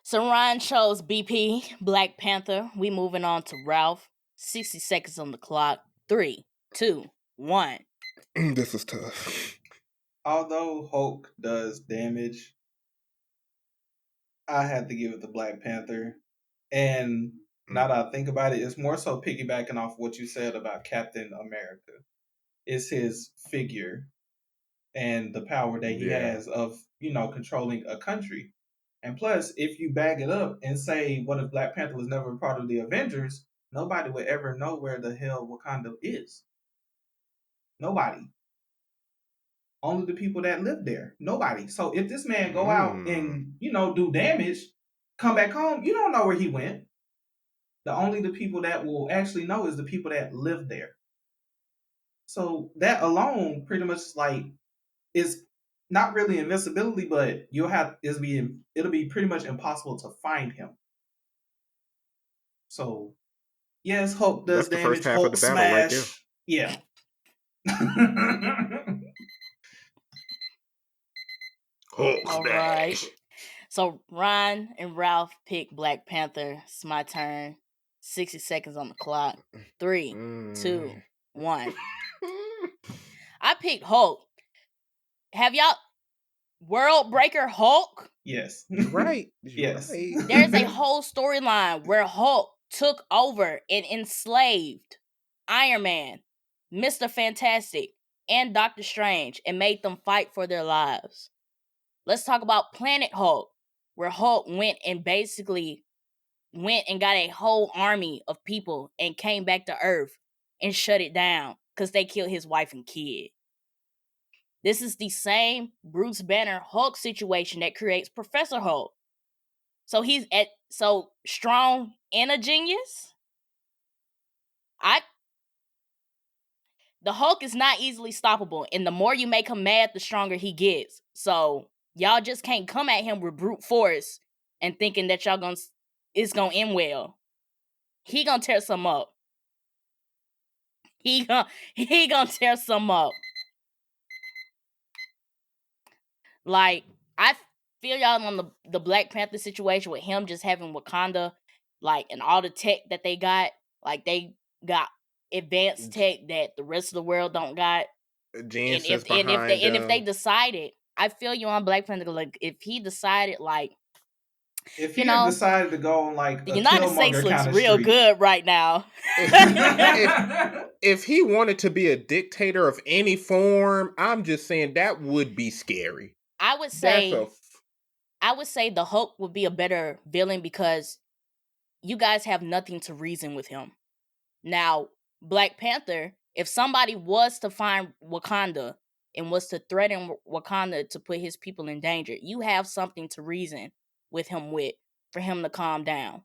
So Ryan chose BP, Black Panther. We moving on to Ralph. 60 seconds on the clock. 3, 2, 1. This is tough. Although Hulk does damage, I had to give it to Black Panther. And now that I think about it, it's more so piggybacking off what you said about Captain America. It's his figure and the power that he has of, controlling a country. And plus, if you bag it up and say, what if Black Panther was never part of the Avengers, nobody would ever know where the hell Wakanda is. Nobody. Only the people that live there. Nobody. So if this man go out and, do damage, come back home, you don't know where he went. Only the people that will actually know is the people that live there. So that alone pretty much is not really invincibility, but it'll be pretty much impossible to find him. So yes, Hulk does That's damage. The first half Hulk of the battle smash. right there. Yeah. Hulk All smash. right. So Ryan and Ralph pick Black Panther. It's my turn. 60 seconds on the clock. 3, 2, 1. I picked Hulk. Have y'all World Breaker Hulk? Yes. Right. Yes. Right. There's a whole storyline where Hulk took over and enslaved Iron Man, Mr. Fantastic, and Doctor Strange and made them fight for their lives. Let's talk about Planet Hulk, where Hulk went and got a whole army of people and came back to Earth and shut it down because they killed his wife and kid. This is the same Bruce Banner Hulk situation that creates Professor Hulk. So he's so strong and a genius. the Hulk is not easily stoppable, and the more you make him mad, the stronger he gets. So y'all just can't come at him with brute force and thinking that it's gonna end well. He gonna tear some up. He gonna tear some up. Like, I feel y'all on the Black Panther situation with him just having Wakanda, like, and all the tech that they got. Like, they got advanced tech that the rest of the world don't got. Jansen's behind if they decided, I feel you on Black Panther. Like, if he decided, like, if he had decided to go on like the a United States Killmonger looks kind of real streak. good right now. if he wanted to be a dictator of any form, I'm just saying that would be scary. I would say the Hulk would be a better villain because you guys have nothing to reason with him. Now, Black Panther, if somebody was to find Wakanda and was to threaten Wakanda to put his people in danger, you have something to reason with him with for him to calm down.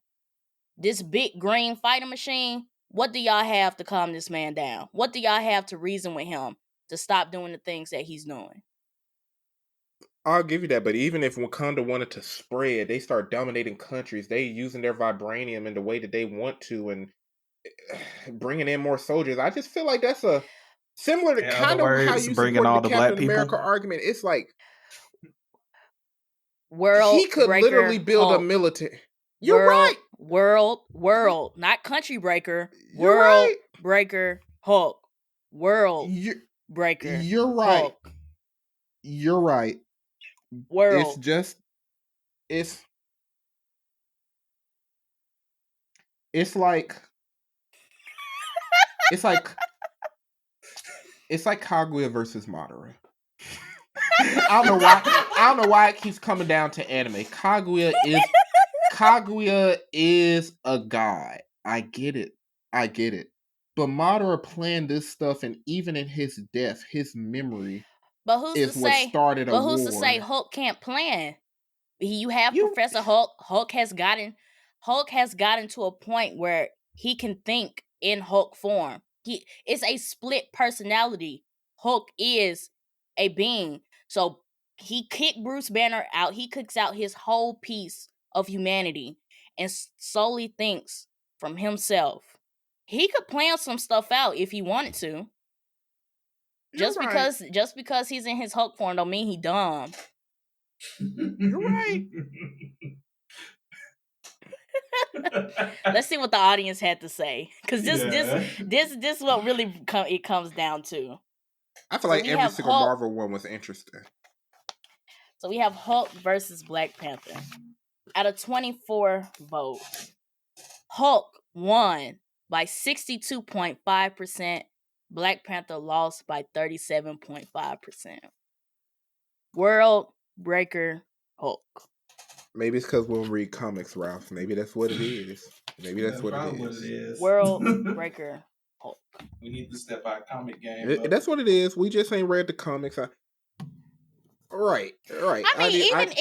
This big green fighter machine, what do y'all have to calm this man down? What do y'all have to reason with him to stop doing the things that he's doing? I'll give you that, but even if Wakanda wanted to spread, they start dominating countries. They using their vibranium in the way that they want to, and bringing in more soldiers. I just feel like that's a similar to kind of how you bringing support all the the black Captain people. America argument. It's like World he could breaker literally build Hulk. a military. You're right. World, not country breaker. You're World right. breaker Hulk. World breaker. You're right. Hulk. You're right. World. It's just it's like Kaguya versus Madara. I don't know why it keeps coming down to anime. Kaguya is a god. I get it. But Madara planned this stuff, and even in his death, his memory is what started a war. But who's to say Hulk can't plan? You have Professor Hulk. Hulk has gotten to a point where he can think in Hulk form. It's a split personality. Hulk is a being. So he kicked Bruce Banner out. He cooks out his whole piece of humanity and solely thinks from himself. He could plan some stuff out if he wanted to. Just because he's in his Hulk form don't mean he dumb. You're right. Let's see what the audience had to say, because this is what really it comes down to. I feel like every single Marvel one was interesting. So we have Hulk versus Black Panther. Out of 24 votes, Hulk won by 62.5%. Black Panther lost by 37.5%. World breaker Hulk. Maybe it's because we don't read comics, Ralph. Maybe that's what it is. That's what it is. World breaker Hulk. We need to step our comic game up. That's what it is. We just ain't read the comics. Right. I mean,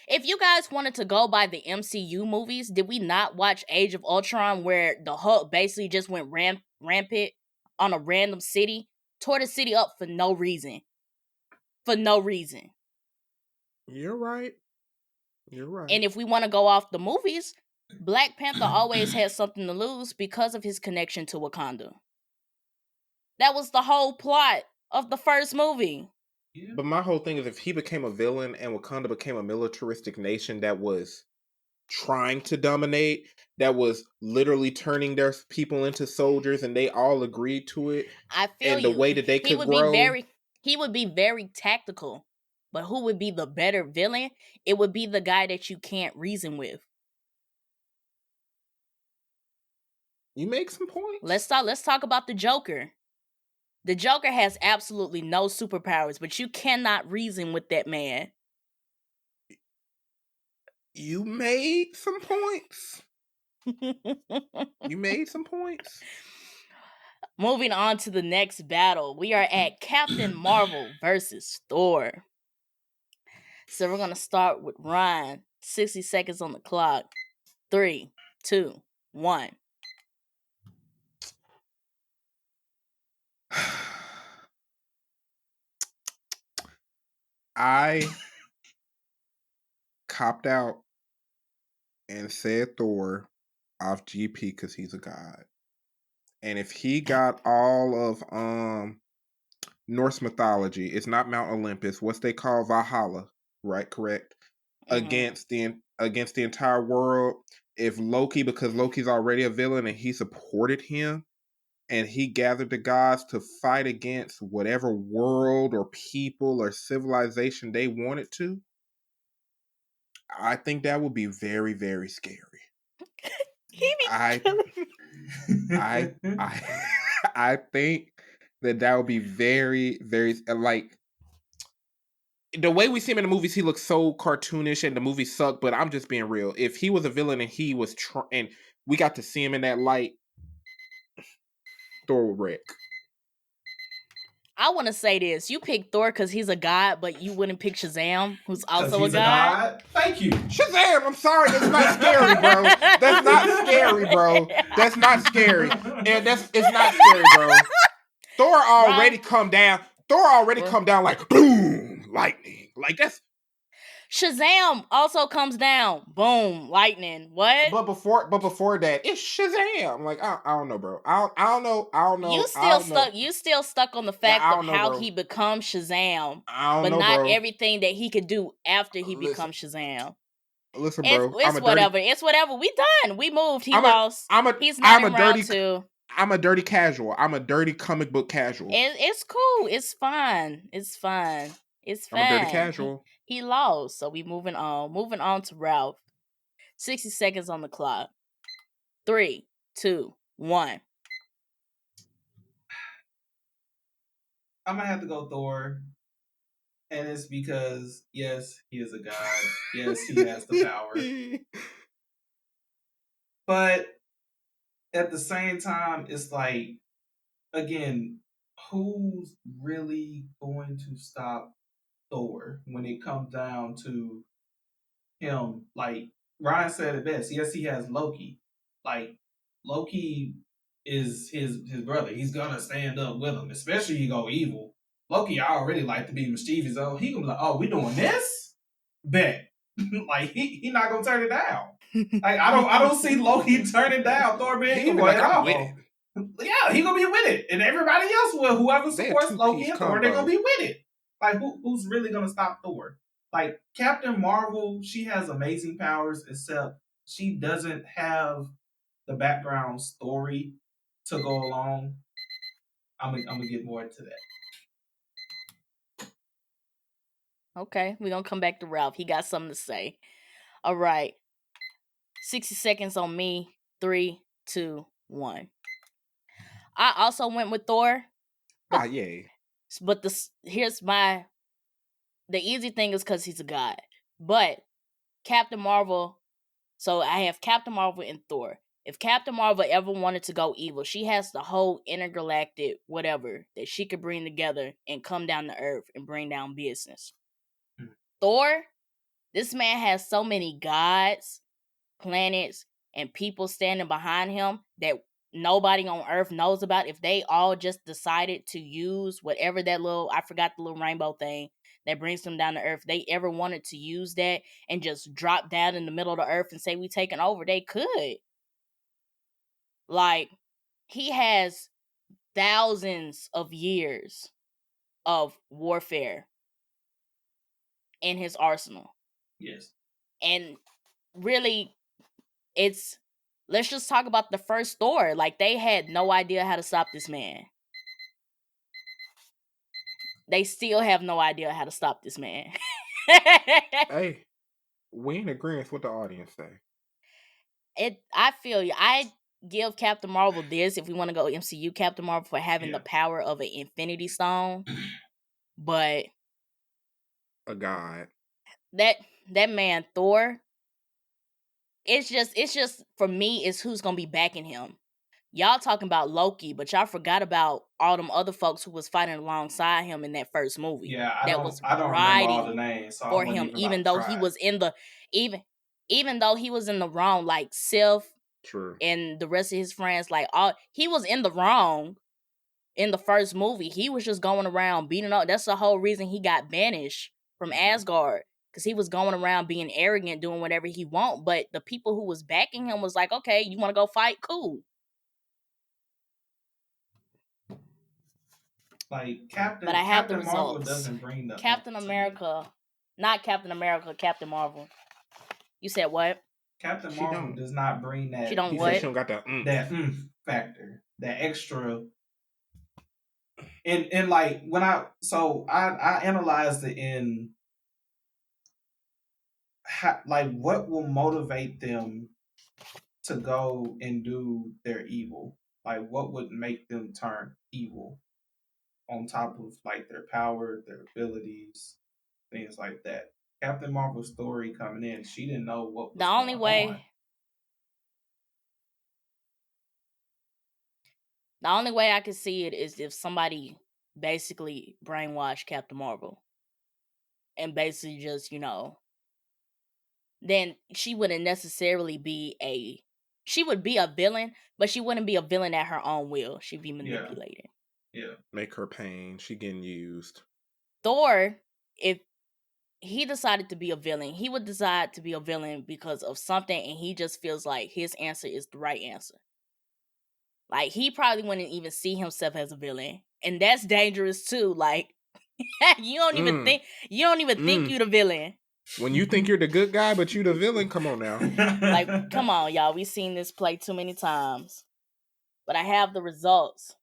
if you guys wanted to go by the MCU movies, did we not watch Age of Ultron, where the Hulk basically just went rampant on a random city, tore the city up for no reason? You're right. And if we want to go off the movies, Black Panther always had something to lose because of his connection to Wakanda. That was the whole plot of the first movie. Yeah. But my whole thing is, if he became a villain and Wakanda became a militaristic nation that was trying to dominate, that was literally turning their people into soldiers, and they all agreed to it, the way that they could grow, he would be very tactical. But who would be the better villain? It would be the guy that you can't reason with. You make some points. Let's talk about the Joker. The Joker has absolutely no superpowers, but you cannot reason with that man. You made some points. Moving on to the next battle, we are at Captain Marvel versus Thor. So we're going to start with Ryan. 60 seconds on the clock. 3, 2, 1. I copped out and said Thor off GP because he's a god. And if he got all of Norse mythology, it's not Mount Olympus. What's they call Valhalla, right? Correct. Against the entire world. If Loki, because Loki's already a villain and he supported him, and he gathered the gods to fight against whatever world or people or civilization they wanted to, I think that would be very, very scary. He be I killing me. I I think that would be very, very like the way we see him in the movies. He looks so cartoonish, and the movies suck. But I'm just being real. If he was a villain and he was and we got to see him in that light, Thor would wreck. I want to say this. You picked Thor because he's a god, but you wouldn't pick Shazam, who's 'Cause also he's a god? Thank you. Shazam! I'm sorry, that's not scary, bro. That's not scary, bro. That's not scary. And it's not scary, bro. Thor already come down. Thor already come down like boom, lightning. Like that's Shazam also comes down. Boom, lightning. What? But before that, it's Shazam. Like I don't know, bro. I don't know. You still stuck on the fact I of don't know, how bro. he becomes Shazam, I don't but know, not bro. everything that he could do after he Listen. becomes Shazam. Listen, bro. It's whatever. It's whatever. We done. We moved. He lost. He's not in round 2. I'm a dirty casual. I'm a dirty comic book casual. It's cool. It's fine. It's fine. It's fine. I'm a dirty casual. He lost, so we moving on. Moving on to Ralph. 60 seconds on the clock. 3, 2, 1. I'm gonna have to go Thor. And it's because, yes, he is a god. Yes, he has the power. But at the same time, it's like, again, who's really going to stop Thor when it comes down to him? Like Ryan said it best. Yes, he has Loki. Like Loki is his brother. He's gonna stand up with him, especially he go evil. Loki, I already like to be mischievous. Oh, he gonna be like, oh, we doing this? Bet. Like he not gonna turn it down. Like I don't see Loki turning down Thor being evil like, at I'm all. with it. Yeah, he gonna be with it, and everybody else will. Whoever supports Loki and Thor, they're gonna be with it. Like who's really gonna stop Thor? Like Captain Marvel, she has amazing powers, except she doesn't have the background story to go along. I'm gonna get more into that. Okay, we're gonna come back to Ralph. He got something to say. All right. 60 seconds on me. 3, 2, 1. I also went with Thor. Yay. But the easy thing is because he's a god. But Captain Marvel, so I have Captain Marvel and Thor. If Captain Marvel ever wanted to go evil, she has the whole intergalactic whatever that she could bring together and come down to Earth and bring down business. Thor, this man has so many gods, planets, and people standing behind him that nobody on Earth knows about. If they all just decided to use whatever that little, I forgot the little rainbow thing that brings them down to Earth, they ever wanted to use that and just drop down in the middle of the Earth and say we taking over, they could. Like, he has thousands of years of warfare in his arsenal. Yes. And really, let's just talk about the first Thor. Like, they had no idea how to stop this man. They still have no idea how to stop this man. Hey, we in agreement with the audience say. I feel you. I give Captain Marvel this, if we want to go MCU Captain Marvel, for having the power of an Infinity Stone. But a god. That man Thor, it's just for me, is who's gonna be backing him. Y'all talking about Loki, but y'all forgot about all them other folks who was fighting alongside him in that first movie. Yeah, I don't remember all the names so for him, even though he was in the even though he was in the wrong, like Sif, true, and the rest of his friends, like he was in the wrong in the first movie. He was just going around beating up. That's the whole reason he got banished from Asgard because he was going around being arrogant, doing whatever he want. But the people who was backing him was like, okay, you want to go fight? Cool. Like But I have the Captain Marvel results. doesn't bring the Captain America, not Captain America, Captain Marvel. You said what? Captain She Marvel don't. does not bring that. She don't He said what? she don't got that. That factor, that extra. And like when I analyzed it in like what will motivate them to go and do their evil. Like what would make them turn evil on top of like their power, their abilities, things like that. Captain Marvel's story coming in, she didn't know what The was only going on. way I could see it is if somebody basically brainwashed Captain Marvel and basically just, then she wouldn't necessarily be she would be a villain, but she wouldn't be a villain at her own will. She'd be manipulated. Yeah. Make her pain. She getting used. Thor, if he decided to be a villain, he would decide to be a villain because of something, and he just feels like his answer is the right answer. Like, he probably wouldn't even see himself as a villain, and that's dangerous too. Like, you don't even think you're the villain. When you think you're the good guy, but you the villain, come on now. Like, come on, y'all. We've seen this play too many times. But I have the results.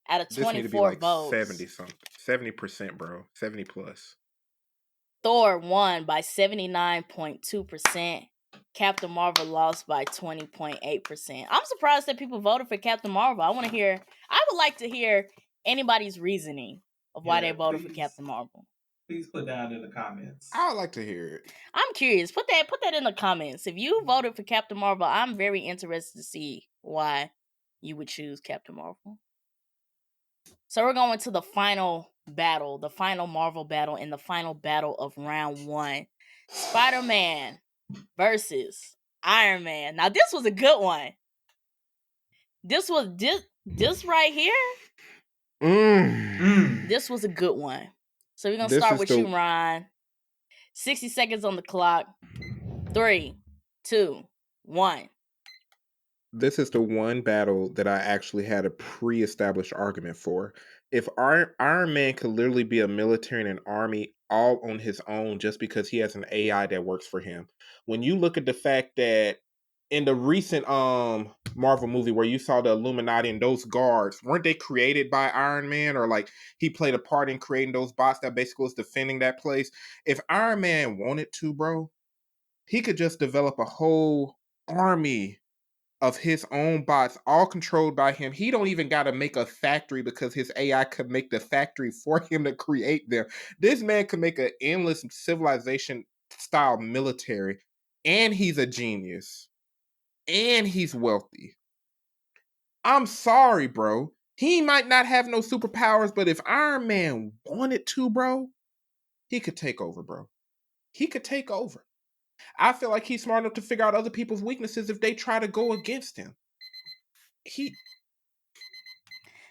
Out of 24 this need to be like votes, 70 something, 70%, bro, 70 plus. Thor won by 79.2%. Captain Marvel lost by 20.8%. I'm surprised that people voted for Captain Marvel. I would like to hear anybody's reasoning of why they voted for Captain Marvel. Please put down in the comments. I would like to hear it. I'm curious. Put that in the comments. If you voted for Captain Marvel, I'm very interested to see why you would choose Captain Marvel. So we're going to the final battle, the final Marvel battle, and the final battle of round 1. Spider-Man versus Iron Man. Now this was a good one. This right here. This was a good one. So we're gonna start with you, Ryan. 60 seconds on the clock. 3, 2, 1. This is the one battle that I actually had a pre-established argument for. If Iron Man could literally be a military and an army all on his own just because he has an AI that works for him. When you look at the fact that in the recent Marvel movie where you saw the Illuminati and those guards, weren't they created by Iron Man, or like he played a part in creating those bots that basically was defending that place? If Iron Man wanted to, bro, he could just develop a whole army of his own bots, all controlled by him. He don't even got to make a factory because his AI could make the factory for him to create them. This man could make an endless civilization style military, and he's a genius, and he's wealthy. I'm sorry, bro. He might not have no superpowers, but if Iron Man wanted to, bro, he could take over, bro. He could take over. I feel like he's smart enough to figure out other people's weaknesses if they try to go against him.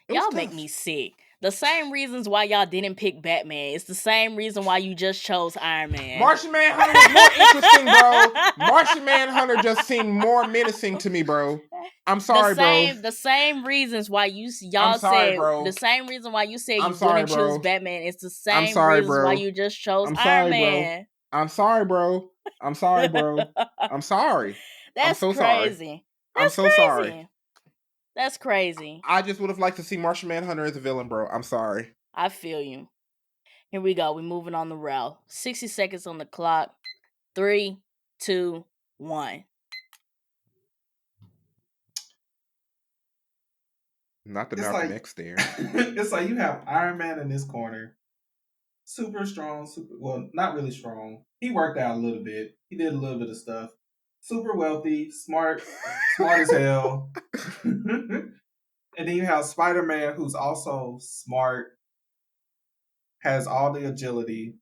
Y'all make me sick. The same reasons why y'all didn't pick Batman. It's the same reason why you just chose Iron Man. Martian Manhunter was more interesting, bro. Martian Manhunter just seemed more menacing to me, bro. I'm sorry, bro. The same reasons why y'all said, bro. The same reason why you said you wouldn't choose Batman. It's the same reasons why you just chose Iron Man. I'm sorry, bro. I'm sorry, bro. I'm sorry. That's I'm so crazy. sorry. That's I'm so sorry. That's crazy. I just would have liked to see Martian Manhunter as a villain, bro. I'm sorry. I feel you. Here we go. We're moving on the route. 60 seconds on the clock. 3, 2, 1. Not the Malcolm X there. It's like you have Iron Man in this corner. Super strong, well, not really strong. He worked out a little bit. He did a little bit of stuff. Super wealthy, smart as hell. And then you have Spider-Man, who's also smart, has all the agility.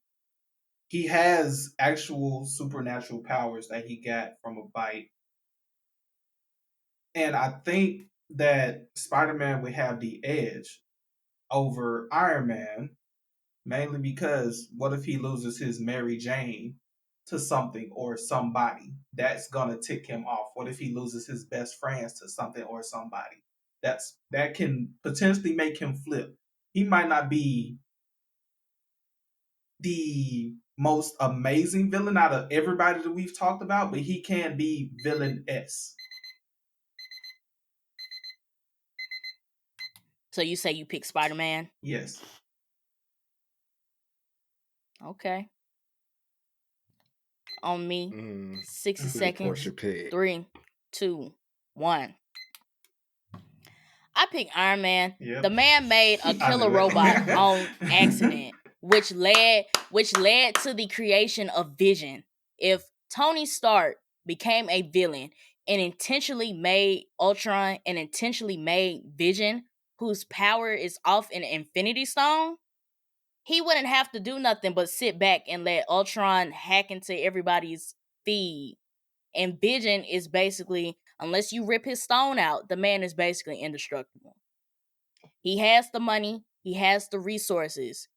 He has actual supernatural powers that he got from a bite. And I think that Spider-Man would have the edge over Iron Man Mainly because what if he loses his Mary Jane to something or somebody? That's gonna tick him off. What if he loses his best friends to something or somebody? That can potentially make him flip. He might not be the most amazing villain out of everybody that we've talked about, but he can be villain S. So you say you pick Spider-Man? Yes. Okay. On me. 60 Good seconds. portion pick. 3, 2, 1. I pick Iron Man. Yep. The man made a I killer knew it. robot on accident, which led to the creation of Vision. If Tony Stark became a villain and intentionally made Ultron and intentionally made Vision, whose power is off an Infinity Stone, he wouldn't have to do nothing but sit back and let Ultron hack into everybody's feed. And Vision is basically, unless you rip his stone out, the man is basically indestructible. He has the money, he has the resources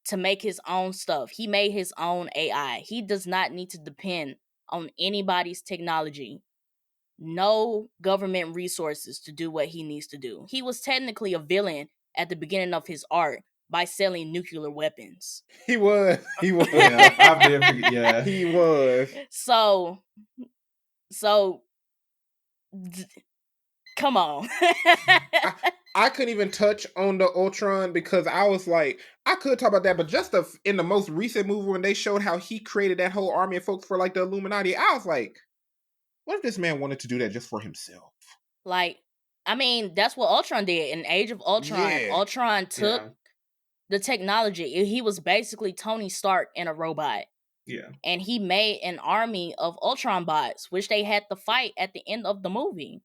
to make his own stuff. He made his own AI. He does not need to depend on anybody's technology. No government resources to do what he needs to do. He was technically a villain at the beginning of his arc by selling nuclear weapons. He was. Yeah, I've never forget. Yeah, He was. So come on. I couldn't even touch on the Ultron because I was like, I could talk about that, but just in the most recent movie when they showed how he created that whole army of folks for like the Illuminati, I was like, what if this man wanted to do that just for himself? Like, I mean, that's what Ultron did in Age of Ultron. Yeah. Ultron took the technology. He was basically Tony Stark in a robot. Yeah. And he made an army of Ultron bots, which they had to fight at the end of the movie.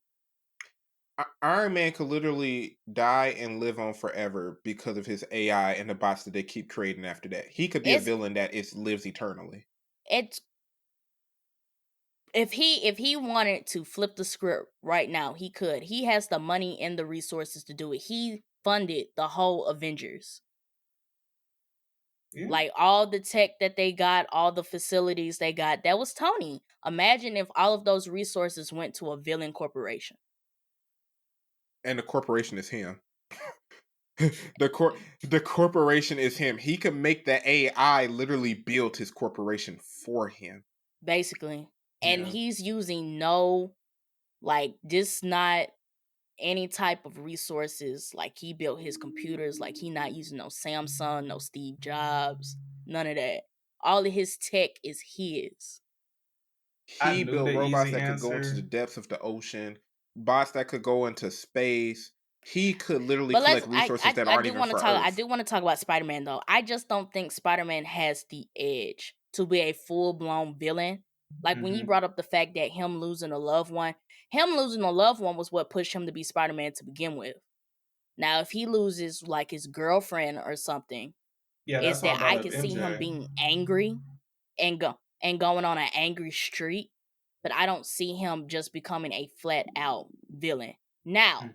Iron Man could literally die and live on forever because of his AI and the bots that they keep creating after that. He could be a villain that lives eternally. It's if he wanted to flip the script right now, he could. He has the money and the resources to do it. He funded the whole Avengers. Yeah. Like all the tech that they got, all the facilities they got, that was Tony. Imagine if all of those resources went to a villain corporation. And the corporation is him. The corporation is him. He could make the AI literally build his corporation for him. Basically. And he's using no, like, just not any type of resources. Like, he built his computers. Like, he not using no Samsung, no Steve Jobs, none of that. All of his tech is his. He built robots that could go into the depths of the ocean, bots that could go into space. He could literally collect resources that aren't even for Earth. I do want to talk about Spider-Man, though. I just don't think Spider-Man has the edge to be a full-blown villain. Like, when you brought up the fact that him losing a loved one was what pushed him to be Spider-Man to begin with. Now, if he loses, like, his girlfriend or something, is that I can see him being angry and going on an angry streak, but I don't see him just becoming a flat-out villain. Now,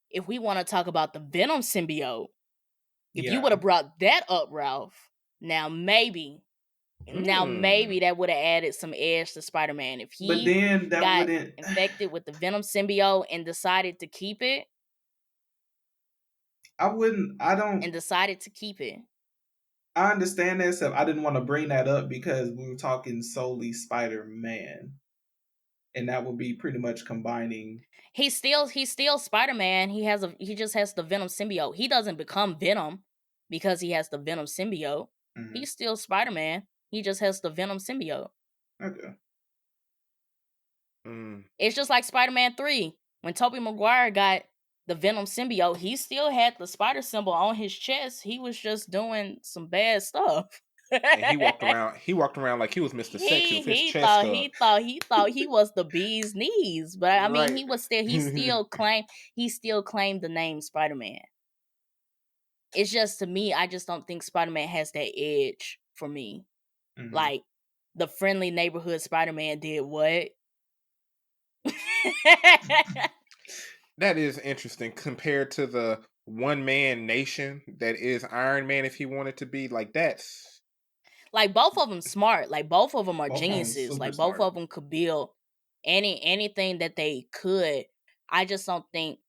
if we want to talk about the Venom symbiote, if you would have brought that up, Ralph, now maybe that would have added some edge to Spider-Man. If he got infected with the Venom symbiote and decided to keep it. And decided to keep it. I understand that, so I didn't want to bring that up because we were talking solely Spider-Man. And that would be pretty much combining. He's still Spider-Man. He just has the Venom symbiote. He doesn't become Venom because he has the Venom symbiote. He's still Spider-Man. He just has the Venom symbiote. Okay. It's just like Spider-Man 3. When Tobey Maguire got the Venom symbiote, he still had the spider symbol on his chest. He was just doing some bad stuff. And he walked around like he was Mr. Sexy with his chest up. He thought he was the bee's knees, but I mean, he still claimed the name Spider-Man. It's just, to me, I just don't think Spider-Man has that edge for me. Like, the friendly neighborhood Spider-Man did what? That is interesting compared to the one man nation that is Iron Man if he wanted to be. Like that's Like both of them smart. Like both of them are Both of 'em geniuses. super Like both smart. of them could build anything that they could. I just don't think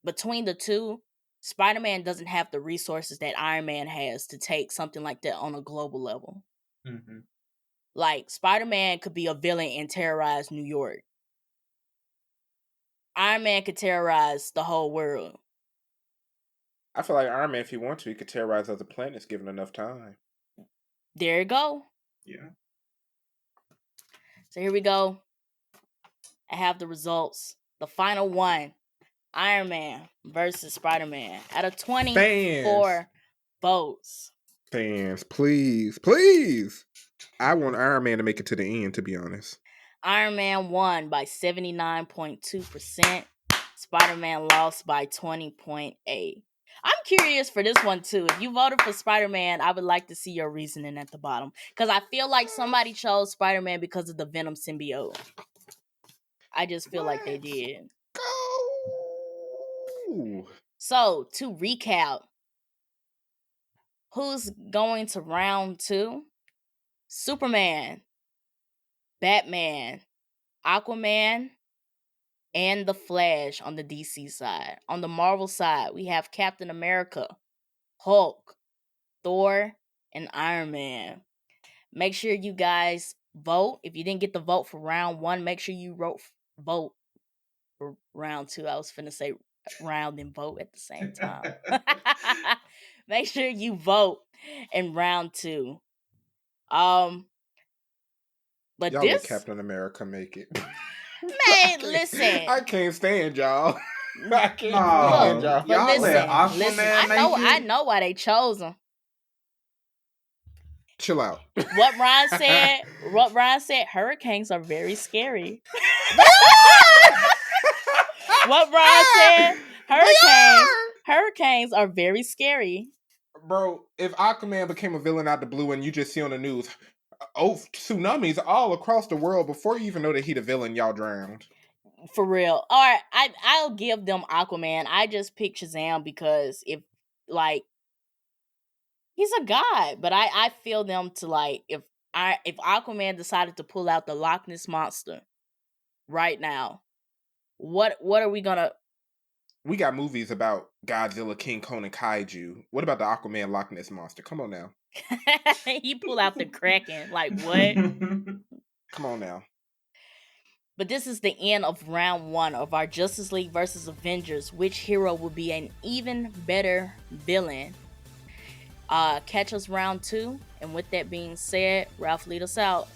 between the two, Spider-Man doesn't have the resources that Iron Man has to take something like that on a global level. Mm-hmm. Like Spider-Man could be a villain and terrorize New York. Iron Man could terrorize the whole world. I feel like Iron Man if he wanted to, he could terrorize other planets given enough time. There you go. Yeah. So here we go. I have the results. The final one. Iron Man versus Spider-Man out of 24 votes. Fans, please, please. I want Iron Man to make it to the end, to be honest. Iron Man won by 79.2%. Spider-Man lost by 20.8%. I'm curious for this one too. If you voted for Spider-Man, I would like to see your reasoning at the bottom. Because I feel like somebody chose Spider-Man because of the Venom symbiote. I just feel like they did. Go! So, to recap, who's going to round 2? Superman, Batman, Aquaman, and The Flash on the DC side. On the Marvel side, we have Captain America, Hulk, Thor, and Iron Man. Make sure you guys vote. If you didn't get the vote for round 1, make sure you vote for round 2. I was finna say round and vote at the same time. Make sure you vote in round 2. But Y'all let this Captain America make it. man, listen. I can't stand y'all. I can't stand No, y'all. But y'all let listen, Aquaman make I it. know why they chose him. Chill out. What Ryan said, hurricanes are very scary. What Ryan said, hurricanes are very scary. Bro, if Aquaman became a villain out the blue and you just see on the news, tsunamis all across the world before you even know that he the villain, y'all drowned. For real. Alright, I'll give them Aquaman. I just picked Shazam because if like he's a god, but I feel them to like if Aquaman decided to pull out the Loch Ness monster right now, what are we gonna? We got movies about Godzilla, King Kong, and Kaiju. What about the Aquaman Loch Ness monster? Come on now. He pull out the Kraken. Like what? Come on now. But this is the end of round 1 of our Justice League versus Avengers. Which hero will be an even better villain? Catch us round 2. And with that being said, Ralph, lead us out.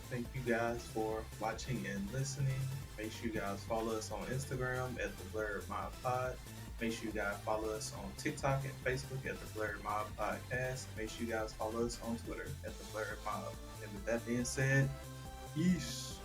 Thank you guys for watching and listening. Make sure you guys follow us on Instagram at the Blurred Mob Pod. Make sure you guys follow us on TikTok and Facebook at the Blurred Mob Podcast. Make sure you guys follow us on Twitter at the Blurred Mob. And with that being said, peace.